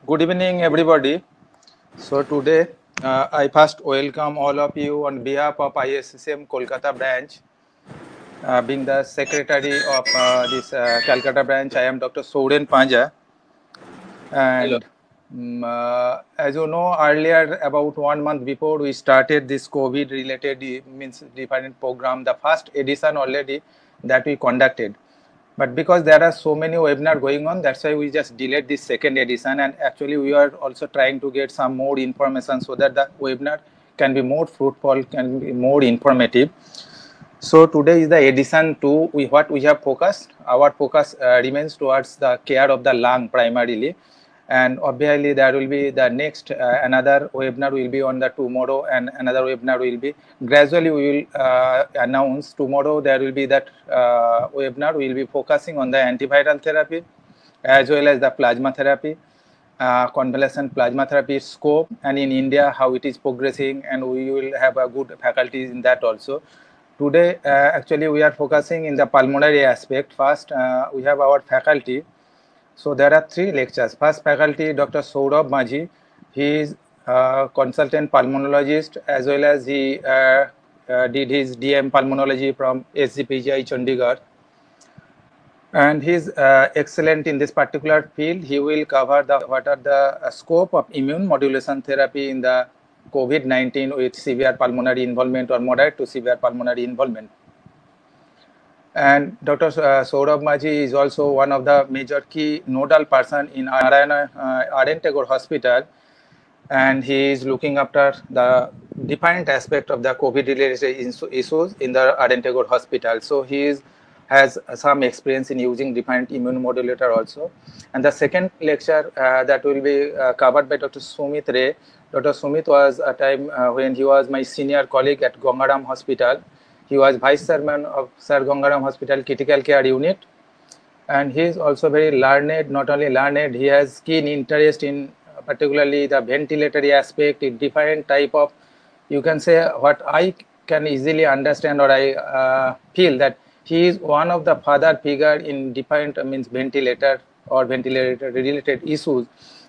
Good evening, everybody. So today, I first welcome all of you on behalf of ISCCM Kolkata branch. Being the secretary of this Calcutta branch, I am Dr. Souren Panja. Hello. And as you know, earlier about 1 month before we started this COVID-related means different program, the first edition already that we conducted. But because there are so many webinars going on, that's why we just delayed this second edition. And actually, we are also trying to get some more information so that the webinar can be more fruitful, can be more informative. So today is the edition 2. What we have focused, our focus remains towards the care of the lung primarily, and obviously there will be the next another webinar will be on the tomorrow, and another webinar will be gradually we will announce tomorrow. There will be that webinar. We will be focusing on the antiviral therapy as well as the plasma therapy. Convalescent plasma therapy scope, and in India how it is progressing, and we will have a good faculties in that also. Today actually we are focusing in the pulmonary aspect. First we have our faculty. So there are 3 lectures. First faculty Dr. Saurabh Majhi. He is consultant pulmonologist, as well as he did his DM pulmonology from SGPGI Chandigarh, and he's excellent in this particular field. He will cover the what are the scope of immune modulation therapy in the COVID-19 with severe pulmonary involvement or moderate to severe pulmonary involvement. And Dr. Saurabh Majhi is also one of the major key nodal person in Narayana RN Tagore Hospital, and he is looking after the different aspect of the COVID-related issues in the RN Tagore Hospital. So has some experience in using different immune modulator also. And the second lecture that will be covered by Dr. Sumit Ray. Dr. Sumit was a time when he was my senior colleague at Gangaram Hospital. He was vice chairman of Sir Gangaram Hospital Critical Care Unit, and he is also very learned. Not only learned, he has keen interest in particularly the ventilatory aspect in different type of, you can say, what I can easily understand, or I feel that he is one of the father figure in different means ventilator or ventilator related issues.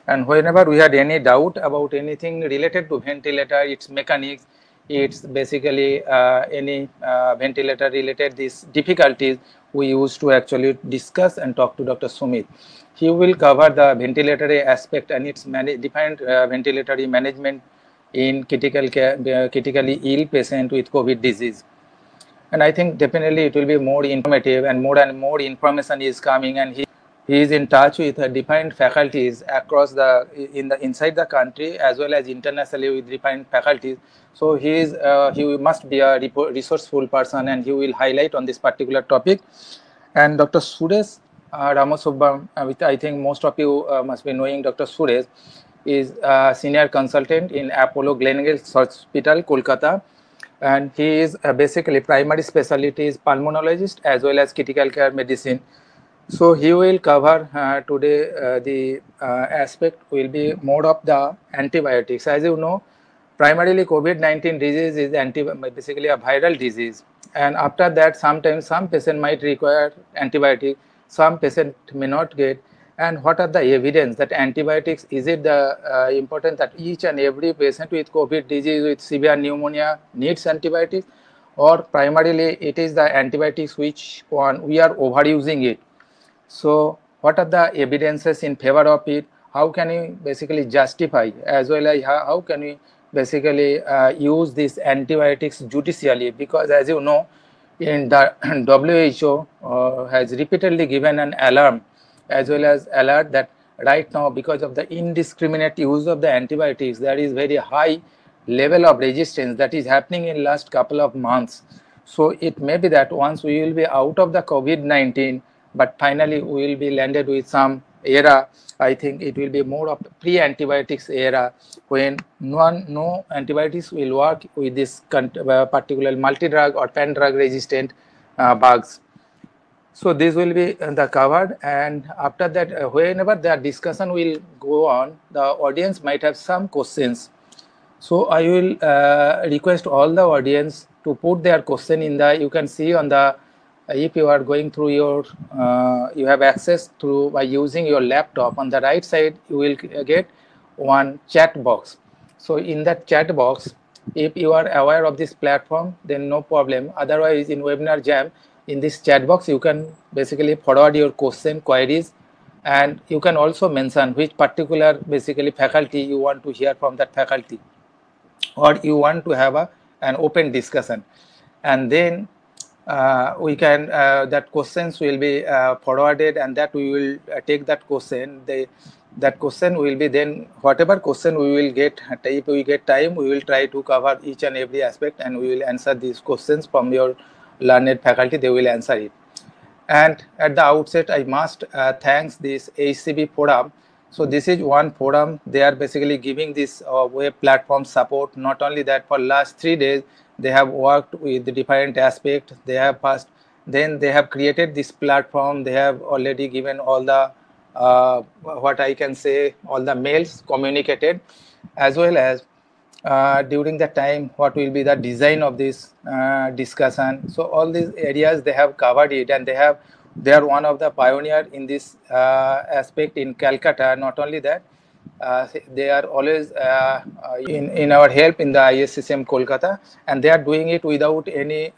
And whenever we had any doubt about anything related to ventilator, its mechanics, it's basically any ventilator related these difficulties, we used to actually discuss and talk to Dr. Sumit. He will cover the ventilatory aspect and its different ventilatory management in critical care, critically ill patient with COVID disease. And I think definitely it will be more informative, and more information is coming, and he is in touch with different faculties across the inside the country as well as internationally with different faculties. So he must be a resourceful person, and he will highlight on this particular topic. And Dr. Suresh Ramasubban, which I think most of you must be knowing. Dr. Suresh is a senior consultant in Apollo Gleneagles Hospital, Kolkata, and he is basically primary specialty is pulmonologist as well as critical care medicine. So he will cover today the aspect will be more of the antibiotics. As you know, primarily COVID-19 disease is basically a viral disease, and after that sometimes some patient might require antibiotic, some patient may not get. And what are the evidence that antibiotics, is it the important that each and every patient with COVID disease with severe pneumonia needs antibiotics, or primarily it is the antibiotics which one we are overusing it? So what are the evidences in favor of it? How can we basically justify, as well as how can we basically use these antibiotics judicially? Because as you know, in the WHO has repeatedly given an alarm as well as alert that right now, because of the indiscriminate use of the antibiotics, there is very high level of resistance that is happening in last couple of months. So it may be that once we will be out of the COVID-19, but finally we will be landed with some era. I think it will be more of pre-antibiotics era, when no antibiotics will work with this particular multi-drug or pan-drug resistant bugs. So this will be the covered, and after that, whenever the discussion will go on, the audience might have some questions. So I will request all the audience to put their question in the, you can see on the if you are going through your, you have access through by using your laptop, on the right side you will get one chat box. So in that chat box, if you are aware of this platform, then no problem. Otherwise, in Webinar Jam, in this chat box, you can basically forward your question, queries, and you can also mention which particular basically faculty you want to hear from that faculty, or you want to have an open discussion. And then we can, that questions will be forwarded, and that we will take that question. That question will be then, whatever question we will get, if we get time, we will try to cover each and every aspect, and we will answer these questions from your learned faculty. They will answer it. And at the outset, I must thanks this HCB forum. So this is one forum. They are basically giving this web platform support. Not only that, for last 3 days, they have worked with the different aspects. They have first, then they have created this platform. They have already given all the, what I can say, all the mails communicated, as well as during the time what will be the design of this discussion. So all these areas they have covered it, and they are one of the pioneer in this aspect in Calcutta. Not only that, they are always in our help in the ISCCM Kolkata, and they are doing it without any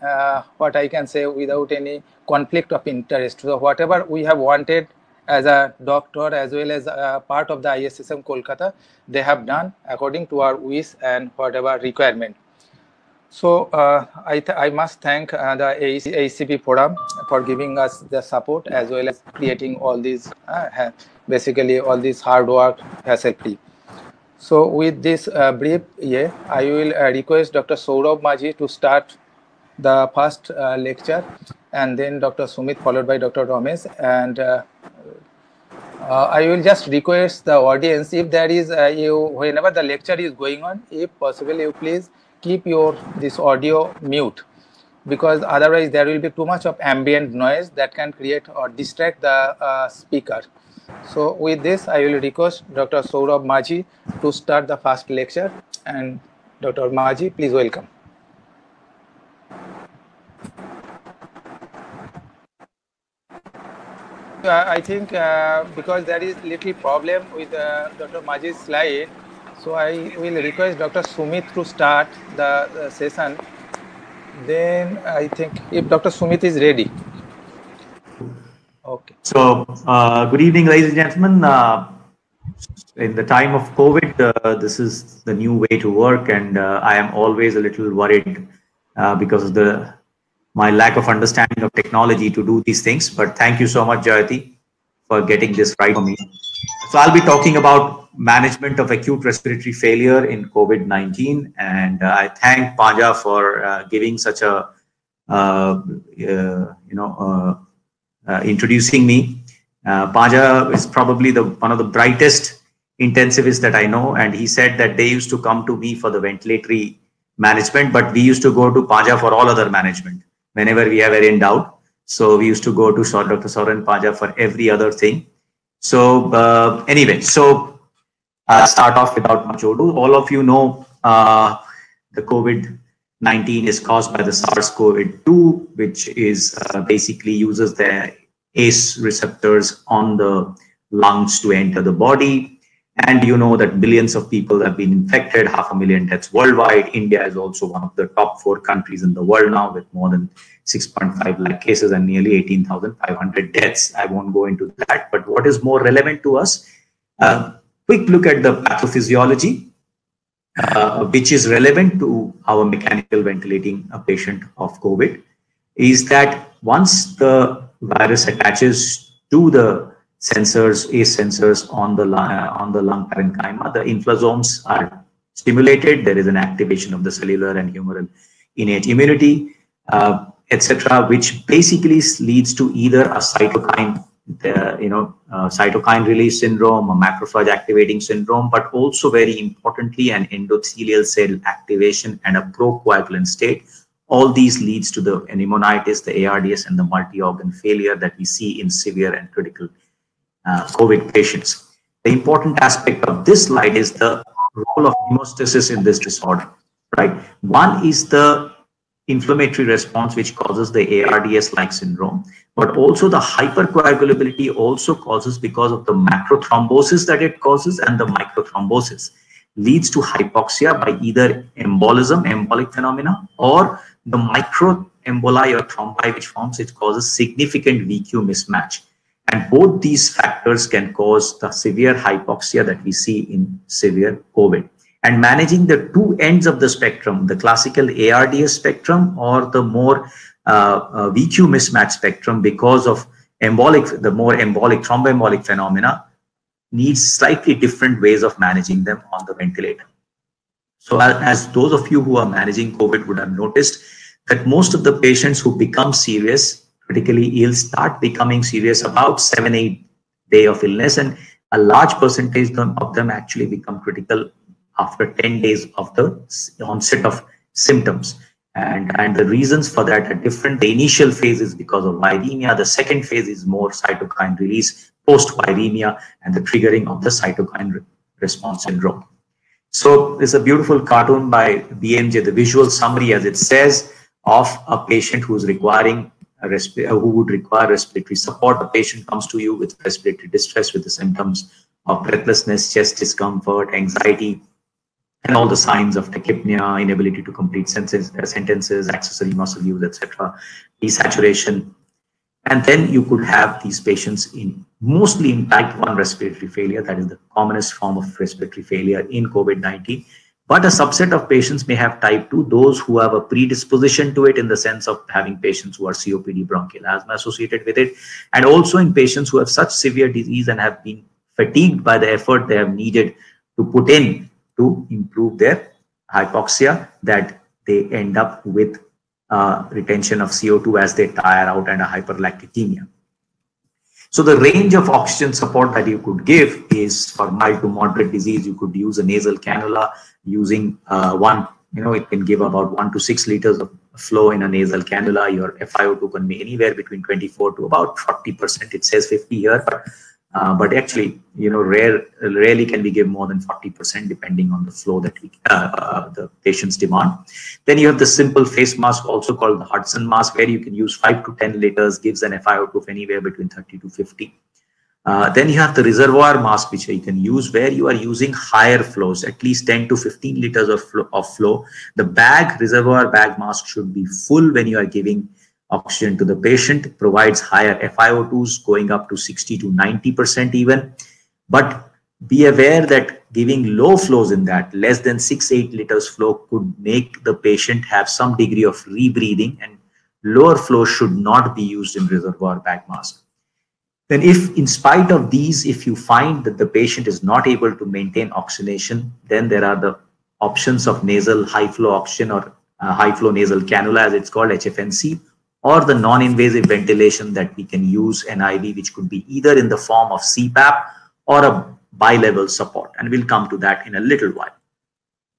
what I can say, without any conflict of interest. So whatever we have wanted as a doctor, as well as a part of the ISSM Kolkata, they have done according to our wish and whatever requirement. So I must thank the ACB forum for giving us the support, as well as creating all these, basically all this hard work hassle-free. So with this brief, I will request Dr. Saurabh Maji to start the first lecture, and then Dr. Sumit, followed by Dr. Ramesh. And I will just request the audience, if there is whenever the lecture is going on, if possible, you please keep this audio mute, because otherwise there will be too much of ambient noise that can create or distract the speaker. So with this, I will request Dr. Saurabh Maji to start the first lecture. And Dr. Maji, please welcome. I think because there is little problem with Dr. Maji's slide, so I will request Dr. Sumit to start the session. Then I think if Dr. Sumit is ready. Okay. So, good evening, ladies and gentlemen. In the time of COVID, this is the new way to work, and I am always a little worried because of my lack of understanding of technology to do these things. But thank you so much, Jayati, for getting this right for me. So I'll be talking about management of acute respiratory failure in COVID-19, and I thank Panja for giving such a introducing me. Panja is probably one of the brightest intensivists that I know, and he said that they used to come to me for the ventilatory management, but we used to go to Panja for all other management whenever we have any doubt. So we used to go to Dr. Soren Panja for every other thing. So anyway, so I'll start off without much ado. All of you know the COVID-19 is caused by the SARS-CoV-2, which is basically uses the ACE receptors on the lungs to enter the body. And you know that billions of people have been infected, 500,000 deaths worldwide. India is also one of the top 4 countries in the world now, with more than 6.5 lakh cases and nearly 18,500 deaths. I won't go into that, but what is more relevant to us, quick look at the pathophysiology, which is relevant to our mechanical ventilating a patient of COVID, is that once the virus attaches to the sensors, ACE sensors on the lung parenchyma, the inflazomes are stimulated. There is an activation of the cellular and humoral innate immunity, etc., which basically leads to either a cytokine, cytokine release syndrome, a macrophage activating syndrome, but also very importantly an endothelial cell activation and a procoagulant state. All these leads to the pneumonitis, the ARDS, and the multi-organ failure that we see in severe and critical COVID patients. The important aspect of this slide is the role of hemostasis in this disorder, right? One is the inflammatory response which causes the ARDS-like syndrome, but also the hypercoagulability also causes, because of the macrothrombosis that it causes and the microthrombosis, leads to hypoxia by either embolism, embolic phenomena, or the microemboli or thrombi which forms, which causes significant VQ mismatch. And both these factors can cause the severe hypoxia that we see in severe COVID. And managing the two ends of the spectrum, the classical ARDS spectrum or the more VQ mismatch spectrum, because of the more embolic, thromboembolic phenomena, needs slightly different ways of managing them on the ventilator. So as those of you who are managing COVID would have noticed, that most of the patients who become serious, critically ill, start becoming serious about 7-8 days of illness, and a large percentage of them actually become critical after 10 days of the onset of symptoms. And the reasons for that are different. The initial phase is because of viremia. The second phase is more cytokine release post-viremia and the triggering of the cytokine response syndrome. So there's a beautiful cartoon by BMJ, the visual summary, as it says, of a patient who would require respiratory support. The patient comes to you with respiratory distress with the symptoms of breathlessness, chest discomfort, anxiety, and all the signs of tachypnea, inability to complete sentences, accessory muscle use, etc., desaturation. And then you could have these patients mostly in type 1 respiratory failure. That is the commonest form of respiratory failure in COVID-19. But a subset of patients may have type 2, those who have a predisposition to it in the sense of having patients who are COPD, bronchial asthma associated with it, and also in patients who have such severe disease and have been fatigued by the effort they have needed to put in to improve their hypoxia, that they end up with retention of CO2 as they tire out and a hyperlacticemia. So the range of oxygen support that you could give is, for mild to moderate disease, you could use a nasal cannula using it can give about 1 to 6 liters of flow in a nasal cannula. Your FiO2 can be anywhere between 24 to about 40%. It says 50 here, but actually, rarely can we give more than 40% depending on the flow that the patient's demand. Then you have the simple face mask, also called the Hudson mask, where you can use 5 to 10 liters, gives an FiO2 of anywhere between 30 to 50. Then you have the reservoir mask, which you can use where you are using higher flows, at least 10 to 15 liters of flow. The reservoir bag mask should be full when you are giving oxygen to the patient, provides higher FiO2s going up to 60 to 90% even. But be aware that giving low flows in that, less than 6-8 liters flow, could make the patient have some degree of rebreathing, and lower flow should not be used in reservoir bag mask. Then if in spite of these, if you find that the patient is not able to maintain oxygenation, then there are the options of nasal high flow oxygen or high flow nasal cannula, as it's called, HFNC, or the non-invasive ventilation that we can use, NIV, which could be either in the form of CPAP or a bi-level support. And we'll come to that in a little while.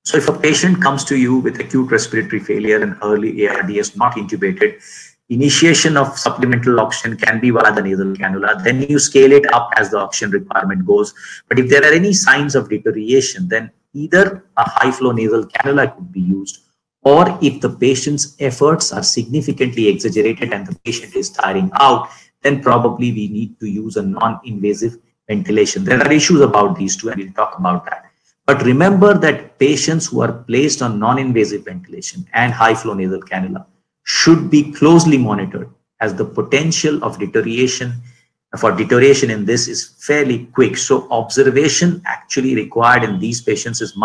So if a patient comes to you with acute respiratory failure and early ARDS, not intubated, initiation of supplemental oxygen can be via the nasal cannula. Then you scale it up as the oxygen requirement goes. But if there are any signs of deterioration, then either a high flow nasal cannula could be used, or if the patient's efforts are significantly exaggerated and the patient is tiring out, then probably we need to use a non-invasive ventilation. There are issues about these two, and we'll talk about that. But remember that patients who are placed on non-invasive ventilation and high flow nasal cannula should be closely monitored, as the potential of deterioration in this is fairly quick. So observation actually required in these patients is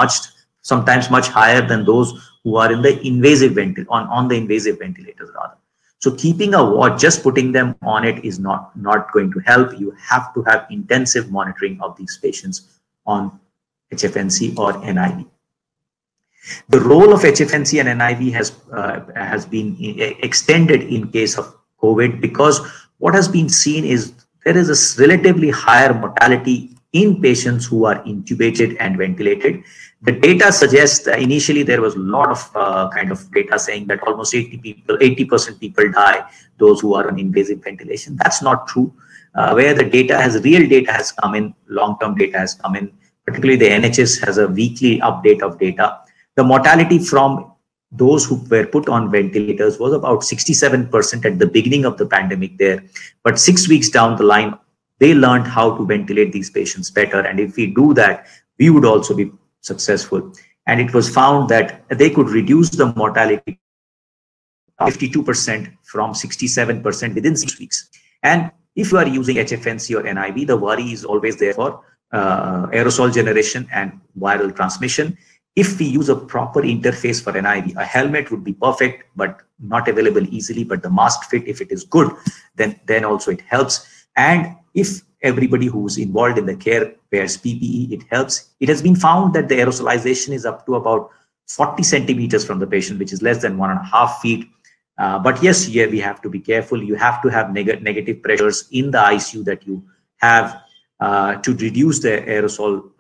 sometimes much higher than those who are in the invasive on the invasive ventilators rather. So keeping a watch, just putting them on it is not going to help. You have to have intensive monitoring of these patients on HFNC or NIV. The role of HFNC and NIV has been extended in case of COVID, because what has been seen is there is a relatively higher mortality in patients who are intubated and ventilated. The data suggests that initially there was a lot of kind of data saying that almost 80% people die, those who are on invasive ventilation. That's not true. Where the real data has come in, long-term data has come in, particularly the NHS has a weekly update of data. The mortality from those who were put on ventilators was about 67% at the beginning of the pandemic there. But 6 weeks down the line, they learned how to ventilate these patients better. And if we do that, we would also be successful. And it was found that they could reduce the mortality 52% from 67% within 6 weeks. And if you are using HFNC or NIV, the worry is always there for aerosol generation and viral transmission. If we use a proper interface for NIV, a helmet would be perfect, but not available easily. But the mask fit, if it is good, then also it helps. And if everybody who's involved in the care wears PPE, it helps. It has been found that the aerosolization is up to about 40 centimeters from the patient, which is less than 1.5 feet. But yes, here we have to be careful. You have to have negative pressures in the ICU that you have to reduce the aerosol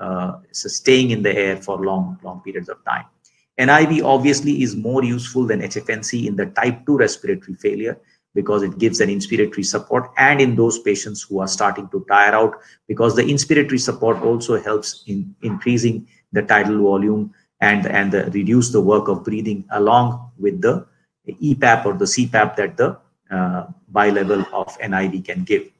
staying in the air for long periods of time. NIV obviously is more useful than HFNC in the type 2 respiratory failure because it gives an inspiratory support, and in those patients who are starting to tire out, because the inspiratory support also helps in increasing the tidal volume and reduce the work of breathing along with the EPAP or the CPAP that the bilevel of NIV can give.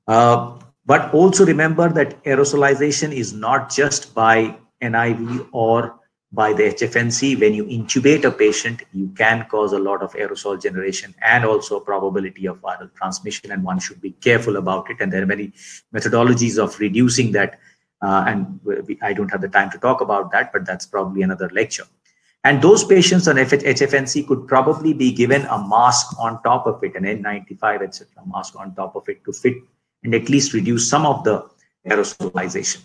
But also remember that aerosolization is not just by NIV or by the HFNC. When you intubate a patient, you can cause a lot of aerosol generation and also probability of viral transmission, and one should be careful about it. And there are many methodologies of reducing that, and I don't have the time to talk about that, but that's probably another lecture. And those patients on HFNC could probably be given a mask on top of it, an N95, etc., mask on top of it to fit and at least reduce some of the aerosolization.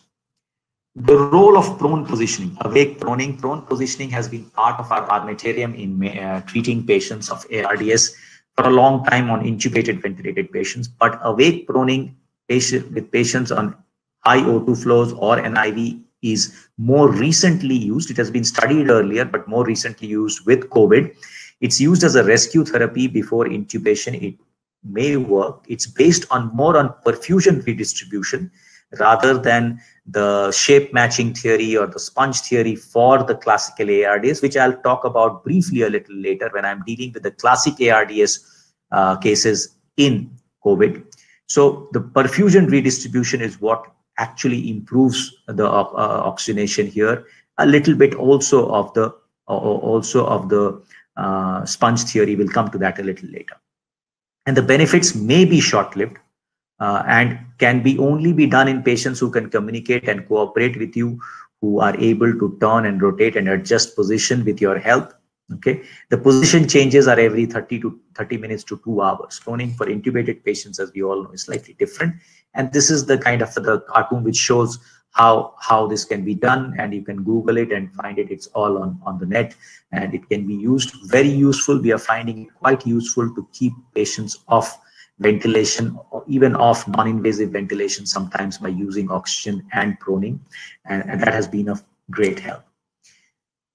The role of prone positioning, awake proning. Prone positioning has been part of our armamentarium in treating patients of ARDS for a long time on intubated ventilated patients. But awake proning with patients on high O2 flows or NIV is more recently used. It has been studied earlier, but more recently used with COVID. It's used as a rescue therapy before intubation. It may work. It's based on more on perfusion redistribution rather than the shape matching theory or the sponge theory for the classical ARDS, which I'll talk about briefly a little later when I'm dealing with the classic ARDS cases in COVID. So the perfusion redistribution is what actually improves the oxygenation here. A little bit also of the sponge theory. Will come to that a little later. And the benefits may be short-lived and can only be done in patients who can communicate and cooperate with you, who are able to turn and rotate and adjust position with your help. Okay, the position changes are every 30 minutes to 2 hours. Proning for intubated patients, as we all know, is slightly different. And this is the kind of the cartoon which shows how this can be done, and you can Google it and find it. It's all on the net, and it can be used. Very useful. We are finding it quite useful to keep patients off ventilation or even off non-invasive ventilation sometimes by using oxygen and proning, and that has been of great help.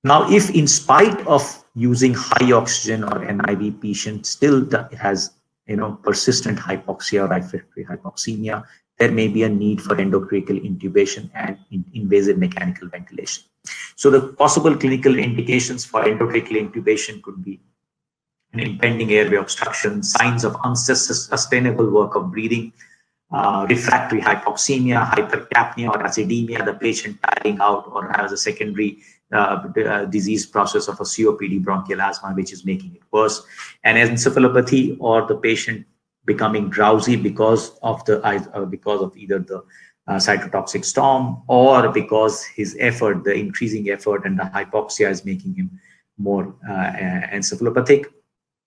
Now, if in spite of using high oxygen or NIV, patient still has persistent hypoxia or respiratory hypoxemia, there may be a need for endotracheal intubation and invasive mechanical ventilation. So the possible clinical indications for endotracheal intubation could be an impending airway obstruction, signs of unsustainable work of breathing, refractory hypoxemia, hypercapnia or acidemia, the patient tiring out or has a secondary disease process of a COPD, bronchial asthma, which is making it worse, and encephalopathy, or the patient becoming drowsy because of either the cytotoxic storm or because his effort, the increasing effort and the hypoxia is making him more encephalopathic,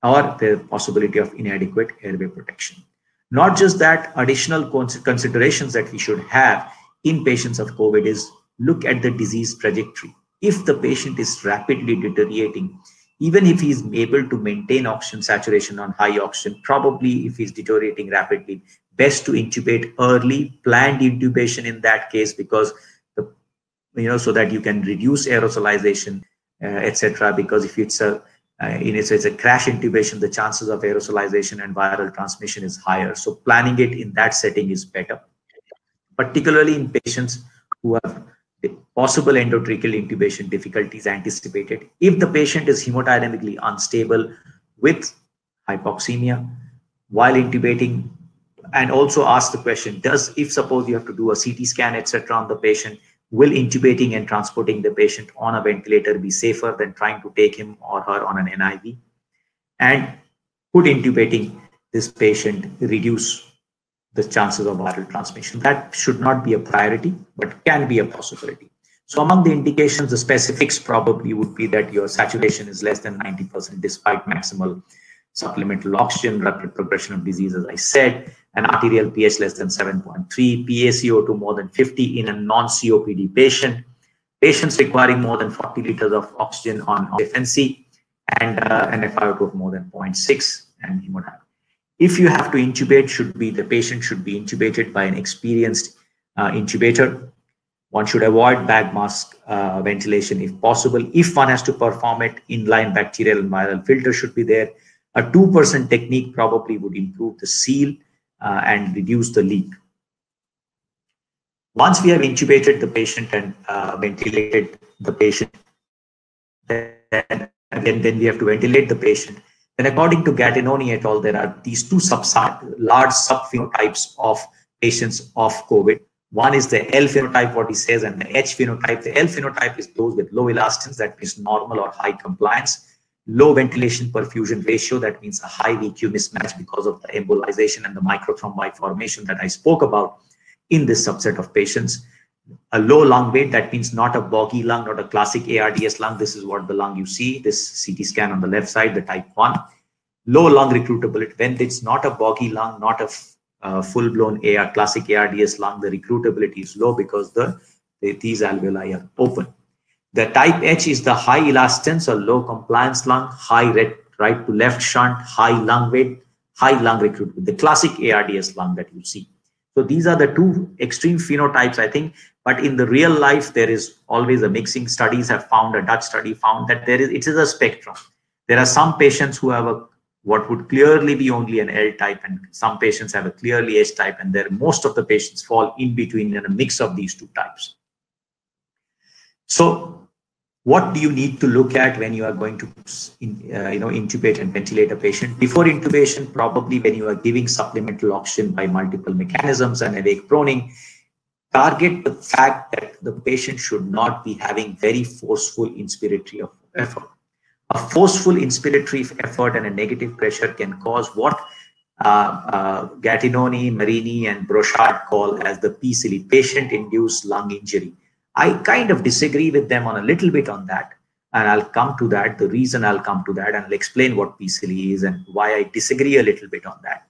or the possibility of inadequate airway protection. Not just that, additional considerations that we should have in patients of COVID is look at the disease trajectory. If the patient is rapidly deteriorating, even if he's able to maintain oxygen saturation on high oxygen, probably if he's deteriorating rapidly, best to intubate early, planned intubation in that case, because so that you can reduce aerosolization, etc. Because if it's a crash intubation, the chances of aerosolization and viral transmission is higher. So planning it in that setting is better, particularly in patients who have possible endotracheal intubation difficulties anticipated. If the patient is hemodynamically unstable with hypoxemia while intubating, and also ask the question, if suppose you have to do a CT scan, etc. on the patient, will intubating and transporting the patient on a ventilator be safer than trying to take him or her on an NIV? And could intubating this patient reduce the chances of viral transmission? That should not be a priority, but can be a possibility. So among the indications, the specifics probably would be that your saturation is less than 90% despite maximal supplemental oxygen, rapid progression of disease, as I said, an arterial pH less than 7.3, PaCO2 more than 50 in a non-COPD patient, patients requiring more than 40 liters of oxygen on FNC, and an FiO2 of more than 0.6 and hemodynamic. If you have to intubate, the patient should be intubated by an experienced intubator. One should avoid bag mask ventilation if possible. If one has to perform it, inline bacterial and viral filter should be there. A 2% technique probably would improve the seal and reduce the leak. Once we have intubated the patient and ventilated the patient, then we have to ventilate the patient. And according to Gattinoni et al., there are these two large subphenotypes of patients of COVID. One is the L phenotype, what he says, and the H phenotype. The L phenotype is those with low elastance, that means normal or high compliance. Low ventilation perfusion ratio, that means a high VQ mismatch because of the embolization and the microthrombi formation that I spoke about in this subset of patients. A low lung weight, that means not a boggy lung, not a classic ARDS lung. This is what the lung you see, this CT scan on the left side, the type 1. Low lung recruitability, when it's not a boggy lung, not a full-blown classic ARDS lung, the recruitability is low because these alveoli are open. The type H is the high elastance or low compliance lung, high right to left shunt, high lung weight, high lung recruitability, the classic ARDS lung that you see. So these are the two extreme phenotypes, I think. But in the real life, there is always a mixing. Studies have found, a Dutch study found that it is a spectrum. There are some patients who have what would clearly be only an L type, and some patients have a clearly H type, and most of the patients fall in between in a mix of these two types. So what do you need to look at when you are going to intubate and ventilate a patient? Before intubation, probably when you are giving supplemental oxygen by multiple mechanisms and awake proning, target the fact that the patient should not be having very forceful inspiratory effort. A forceful inspiratory effort and a negative pressure can cause what Gattinoni, Marini, and Brochard call as the PCILI, patient-induced lung injury. I kind of disagree with them on a little bit on that, and I'll come to that, the reason I'll come to that, and I'll explain what PCILI is and why I disagree a little bit on that.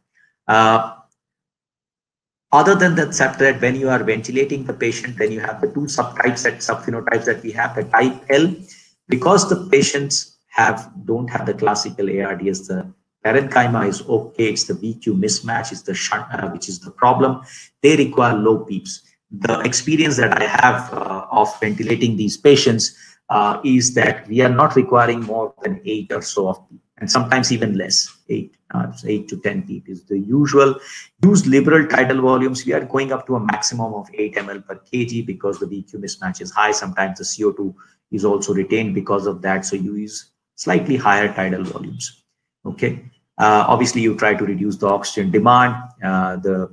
Other than that, when you are ventilating the patient, then you have the two subphenotypes that we have, the type L, because the patients don't have the classical ARDS, the parenchyma is okay, it's the VQ mismatch, it's the shunt, which is the problem. They require low PEEPs. The experience that I have of ventilating these patients is that we are not requiring more than 8 or so of PEEP, and sometimes even less, 8 to 10 PEEP is the usual. Use liberal tidal volumes. We are going up to a maximum of 8 ml per kg because the VQ mismatch is high. Sometimes the CO2 is also retained because of that, so you use slightly higher tidal volumes. Okay. Obviously, you try to reduce the oxygen demand, the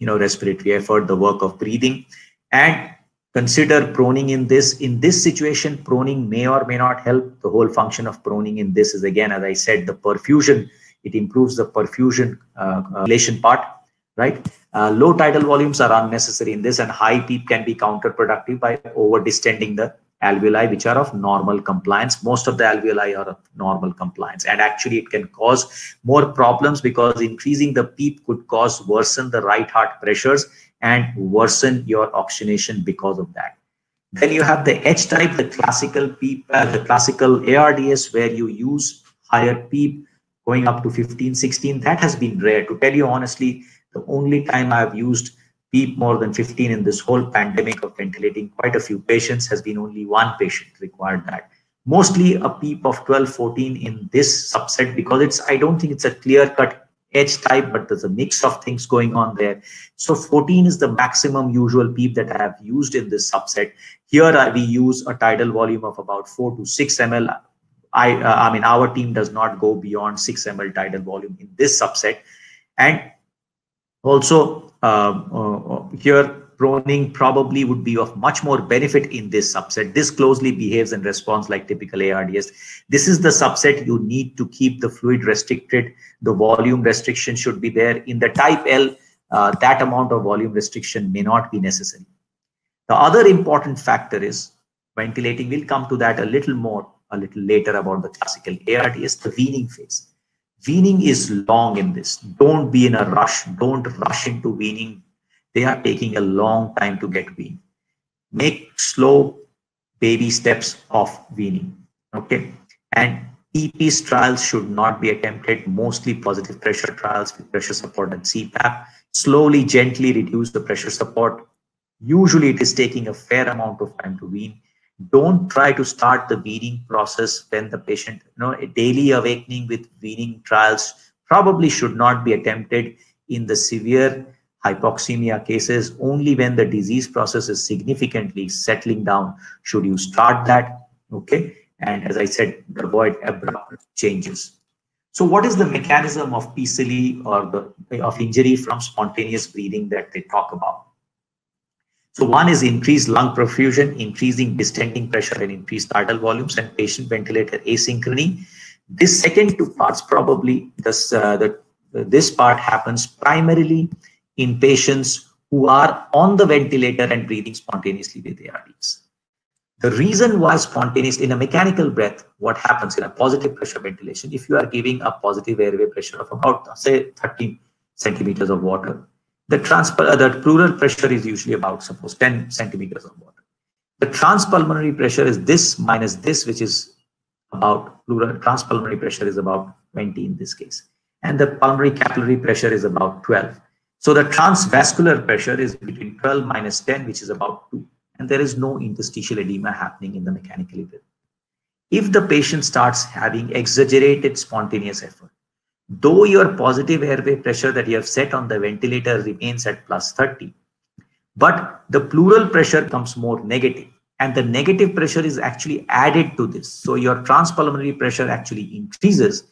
respiratory effort, the work of breathing, and consider proning in this. In this situation, proning may or may not help. The whole function of proning in this is, again, as I said, the perfusion. It improves the perfusion relation part, right? Low tidal volumes are unnecessary in this, and high PEEP can be counterproductive by over-distending the alveoli, which are of normal compliance. Most of the alveoli are of normal compliance, and actually it can cause more problems because increasing the PEEP could worsen the right heart pressures and worsen your oxygenation because of that. Then you have the H type, the classical PEEP, the classical ARDS, where you use higher PEEP going up to 15, 16. That has been rare. To tell you honestly, the only time I've used PEEP more than 15 in this whole pandemic of ventilating quite a few patients has been only one patient required that. Mostly a PEEP of 12, 14 in this subset, because I don't think it's a clear-cut H type, but there's a mix of things going on there. So 14 is the maximum usual PEEP that I have used in this subset. Here we use a tidal volume of about 4 to 6 ml. I mean, our team does not go beyond 6 ml tidal volume in this subset. And also here, proning probably would be of much more benefit in this subset. This closely behaves and responds like typical ARDS. This is the subset you need to keep the fluid restricted. The volume restriction should be there. In the type L, that amount of volume restriction may not be necessary. The other important factor is ventilating. We'll come to that a little later about the classical ARDS, the weaning phase. Weaning is long in this. Don't be in a rush. Don't rush into weaning. They are taking a long time to get weaned. Make slow baby steps of weaning. Okay. And EP's trials should not be attempted, mostly positive pressure trials with pressure support and CPAP. Slowly, gently reduce the pressure support. Usually it is taking a fair amount of time to wean. Don't try to start the weaning process when the patient, a daily awakening with weaning trials probably should not be attempted in the severe hypoxemia cases. Only when the disease process is significantly settling down should you start that. Okay. And as I said, avoid abrupt changes. So what is the mechanism of PCLE or of injury from spontaneous breathing that they talk about? So one is increased lung perfusion, increasing distending pressure and increased tidal volumes, and patient ventilator asynchrony. This second two parts, probably this part happens primarily in patients who are on the ventilator and breathing spontaneously with ARDS. The reason why spontaneous in a mechanical breath, what happens in a positive pressure ventilation, if you are giving a positive airway pressure of about, say, 30 centimeters of water, the pleural pressure is usually about, suppose, 10 centimeters of water. The transpulmonary pressure is this minus this, which is about transpulmonary pressure is about 20 in this case. And the pulmonary capillary pressure is about 12. So the transvascular pressure is between 12 minus 10, which is about 2. And there is no interstitial edema happening in the mechanical breath. If the patient starts having exaggerated spontaneous effort, though your positive airway pressure that you have set on the ventilator remains at plus 30, but the pleural pressure becomes more negative, and the negative pressure is actually added to this. So your transpulmonary pressure actually increases,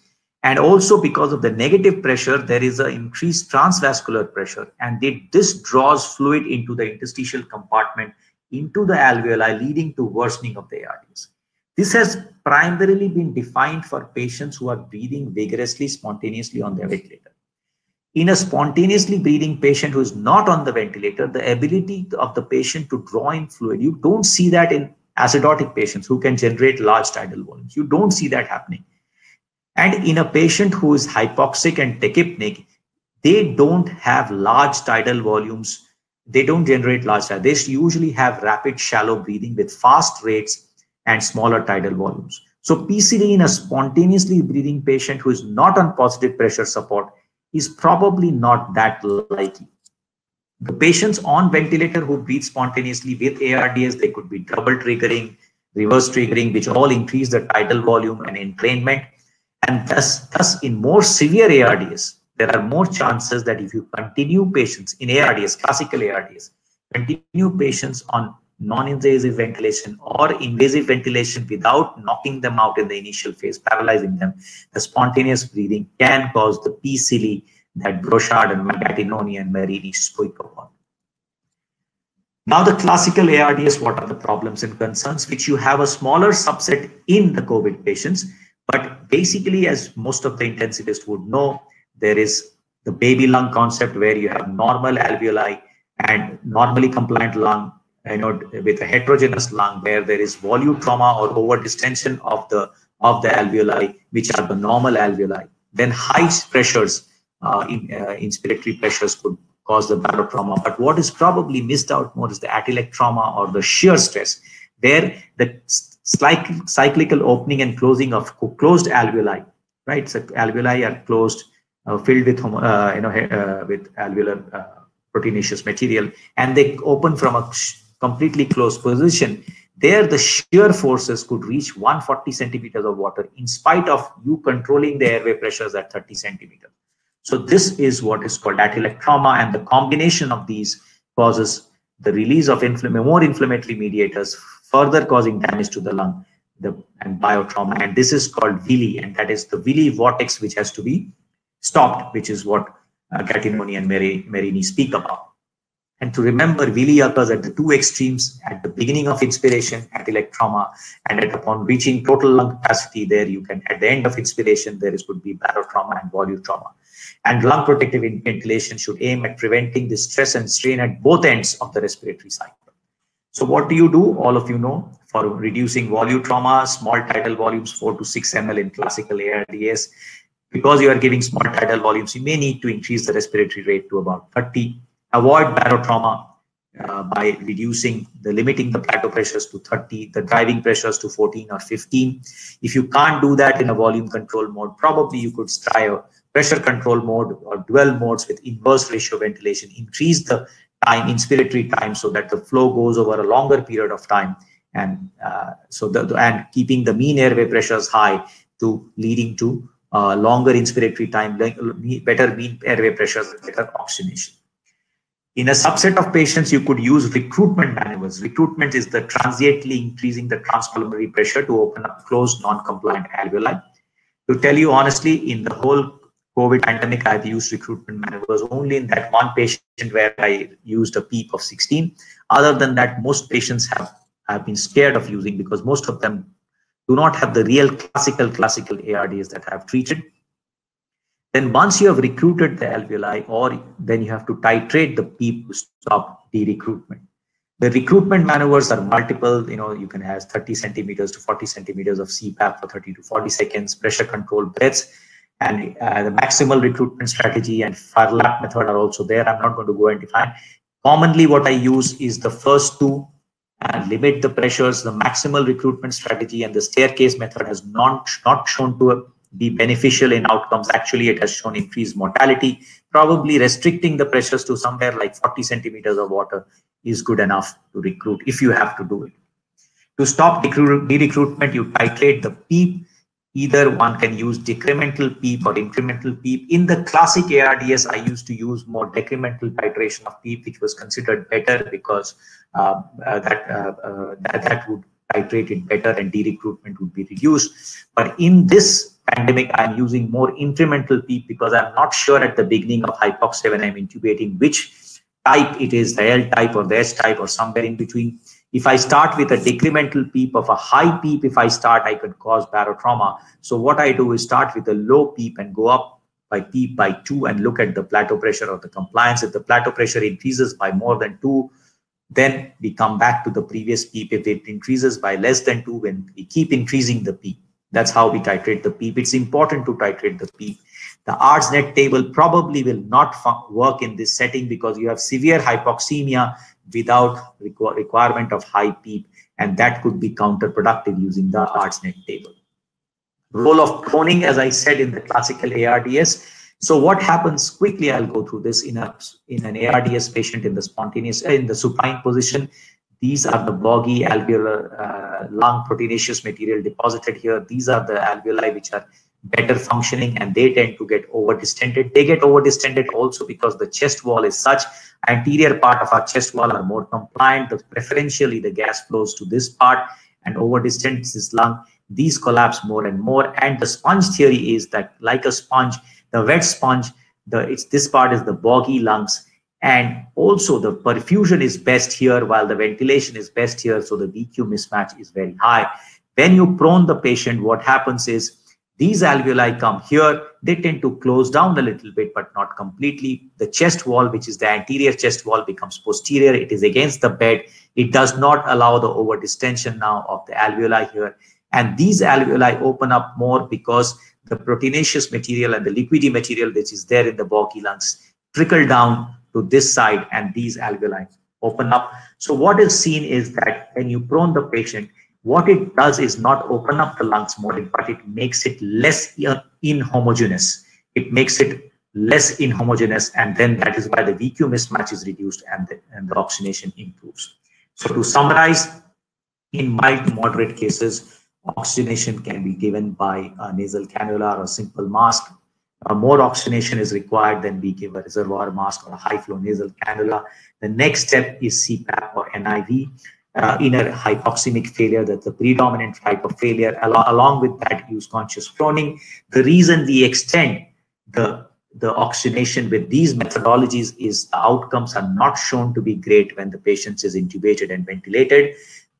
and also because of the negative pressure, there is an increased transvascular pressure, and this draws fluid into the interstitial compartment, into the alveoli, leading to worsening of the ARDS. This has primarily been defined for patients who are breathing vigorously, spontaneously on their ventilator. In a spontaneously breathing patient who is not on the ventilator, the ability of the patient to draw in fluid, you don't see that in acidotic patients who can generate large tidal volumes. You don't see that happening. And in a patient who is hypoxic and tachypnic, they don't have large tidal volumes. They don't generate large tidal. They usually have rapid, shallow breathing with fast rates and smaller tidal volumes. So PCD in a spontaneously breathing patient who is not on positive pressure support is probably not that likely. The patients on ventilator who breathe spontaneously with ARDS, they could be double triggering, reverse triggering, which all increase the tidal volume and entrainment. And thus in more severe ARDS, there are more chances that if you continue patients in ARDS, classical ARDS, continue patients on non-invasive ventilation or invasive ventilation without knocking them out in the initial phase, paralyzing them, the spontaneous breathing can cause the PCLE that Brochard and Magatinoni and Marini spoke about. Now the classical ARDS, what are the problems and concerns, which you have a smaller subset in the COVID patients, but basically, as most of the intensivists would know, there is the baby lung concept where you have normal alveoli and normally compliant lung, with a heterogeneous lung where there is volume trauma or over distension of the alveoli, which are the normal alveoli. Then high pressures, inspiratory pressures could cause the barotrauma. But what is probably missed out more is the atelic trauma or the shear stress, where the cyclical opening and closing of closed alveoli, right? So alveoli are closed, filled with with alveolar proteinaceous material, and they open from a completely closed position. There, the shear forces could reach 140 centimeters of water in spite of you controlling the airway pressures at 30 centimeters. So this is what is called atelectrauma, and the combination of these causes the release of more inflammatory mediators, further causing damage to the lung and biotrauma. And this is called villi, and that is the villi vortex which has to be stopped, which is what Gattinoni and Merini speak about. And to remember, villi occurs at the two extremes, at the beginning of inspiration, atelectrauma, and upon reaching total lung capacity, there you can, at the end of inspiration, there could be barotrauma and volutrauma. And lung protective ventilation should aim at preventing the stress and strain at both ends of the respiratory cycle. So what do you do? All of you know, for reducing volutrauma, small tidal volumes, 4 to 6 ml in classical ARDS. Because you are giving small tidal volumes, you may need to increase the respiratory rate to about 30. Avoid barotrauma by limiting the plateau pressures to 30, the driving pressures to 14 or 15. If you can't do that in a volume control mode, probably you could try a pressure control mode or dual modes with inverse ratio ventilation. Increase the inspiratory time so that the flow goes over a longer period of time, and and keeping the mean airway pressures high leading to longer inspiratory time, better mean airway pressures, better oxygenation. In a subset of patients, you could use recruitment maneuvers. Recruitment is the transiently increasing the transpulmonary pressure to open up closed non-compliant alveoli. To tell you honestly, in the whole COVID pandemic, I've used recruitment maneuvers only in that one patient where I used a PEEP of 16. Other than that, most patients have been scared of using, because most of them do not have the real classical ARDS that I have treated. Then once you have recruited the alveoli, then you have to titrate the PEEP to stop de-recruitment. The recruitment maneuvers are multiple. You can have 30 centimeters to 40 centimeters of CPAP for 30 to 40 seconds, pressure control breaths, and the maximal recruitment strategy and Farlap method are also there. I'm not going to go and define. Commonly, what I use is the first two, and limit the pressures. The maximal recruitment strategy and the staircase method has not shown to be beneficial in outcomes. Actually, it has shown increased mortality. Probably restricting the pressures to somewhere like 40 centimeters of water is good enough to recruit if you have to do it. To stop de-recruitment, you titrate the PEEP. Either one can use decremental PEEP or incremental PEEP. In the classic ARDS, I used to use more decremental titration of PEEP, which was considered better because that would titrate it better and de-recruitment would be reduced. But in this pandemic, I'm using more incremental PEEP because I'm not sure at the beginning of hypoxia when I'm intubating which type it is, the L type or the S type or somewhere in between. If I start with a decremental PEEP of a high PEEP, I could cause barotrauma. So what I do is start with a low PEEP and go up by PEEP by 2 and look at the plateau pressure of the compliance. If the plateau pressure increases by more than 2, then we come back to the previous PEEP. If it increases by less than 2, then we keep increasing the PEEP. That's how we titrate the PEEP. It's important to titrate the PEEP. The ARDS-NET table probably will not work in this setting because you have severe hypoxemia without requirement of high PEEP, and that could be counterproductive using the ARDS-NET table. Role of proning, as I said, in the classical ARDS. So what happens quickly, I'll go through this in an ARDS patient in the supine position. These are the boggy alveolar lung proteinaceous material deposited here. These are the alveoli which are better functioning, and they tend to get over-distended. They get over-distended also because the chest wall is such. Anterior part of our chest wall are more compliant. Preferentially, the gas flows to this part and over-distends this lung. These collapse more and more. And the sponge theory is that, like a sponge, the wet sponge, this part is the boggy lungs. And also the perfusion is best here while the ventilation is best here. So the VQ mismatch is very high. When you prone the patient, what happens is these alveoli come here. They tend to close down a little bit, but not completely. The chest wall, which is the anterior chest wall, becomes posterior. It is against the bed. It does not allow the over distension now of the alveoli here. And these alveoli open up more because the proteinaceous material and the liquidy material, which is there in the boggy lungs, trickle down to this side, and these alveoli open up. So what is seen is that when you prone the patient, what it does is not open up the lungs more, but it makes it less inhomogeneous. It makes it less inhomogeneous, and then that is why the VQ mismatch is reduced and the oxygenation improves. So to summarize, in mild to moderate cases, oxygenation can be given by a nasal cannula or a simple mask. more oxygenation is required, then we give a reservoir mask or a high flow nasal cannula. The next step is CPAP or NIV. In a hypoxemic failure, that's the predominant type of failure. Along with that, use conscious proning. The reason we extend the oxygenation with these methodologies is the outcomes are not shown to be great when the patient is intubated and ventilated,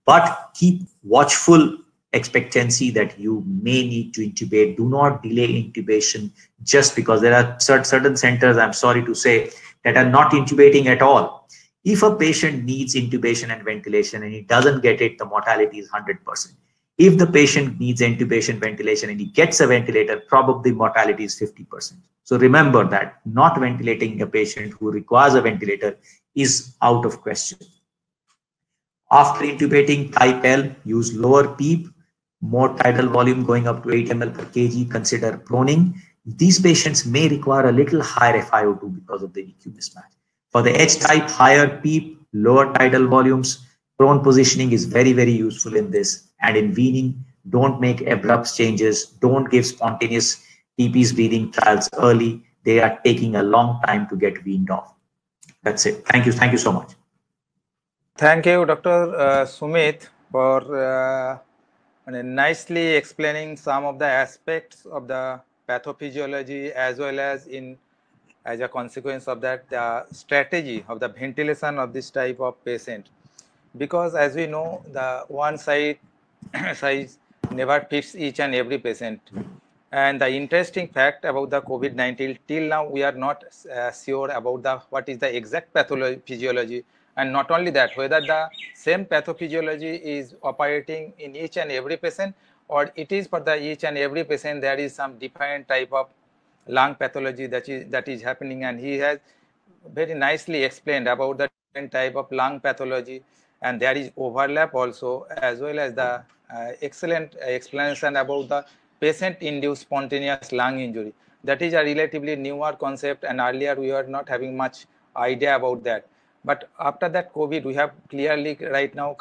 but keep watchful expectancy that you may need to intubate. Do not delay intubation just because there are certain centers, I'm sorry to say, that are not intubating at all. If a patient needs intubation and ventilation and he doesn't get it, the mortality is 100%. If the patient needs intubation, ventilation, and he gets a ventilator, probably mortality is 50%. So remember that not ventilating a patient who requires a ventilator is out of question. After intubating type L, use lower PEEP, more tidal volume going up to 8 ml per kg, consider proning. These patients may require a little higher FiO2 because of the EQ mismatch. For the H type, higher PEEP, lower tidal volumes, prone positioning is very, very useful in this. And in weaning, don't make abrupt changes. Don't give spontaneous TP's breathing trials early. They are taking a long time to get weaned off. That's it. Thank you. Thank you so much. Thank you, Dr. Sumit, for nicely explaining some of the aspects of the pathophysiology as well as as a consequence of that, the strategy of the ventilation of this type of patient. Because as we know, the one size never fits each and every patient. And the interesting fact about the COVID-19, till now we are not sure about what is the exact pathophysiology, and not only that, whether the same pathophysiology is operating in each and every patient, or it is for the each and every patient there is some different type of lung pathology that is happening. And he has very nicely explained about the different type of lung pathology, and there is overlap also, as well as the excellent explanation about the patient-induced spontaneous lung injury. That is a relatively newer concept, and earlier we were not having much idea about that. But after that COVID, we have clearly right now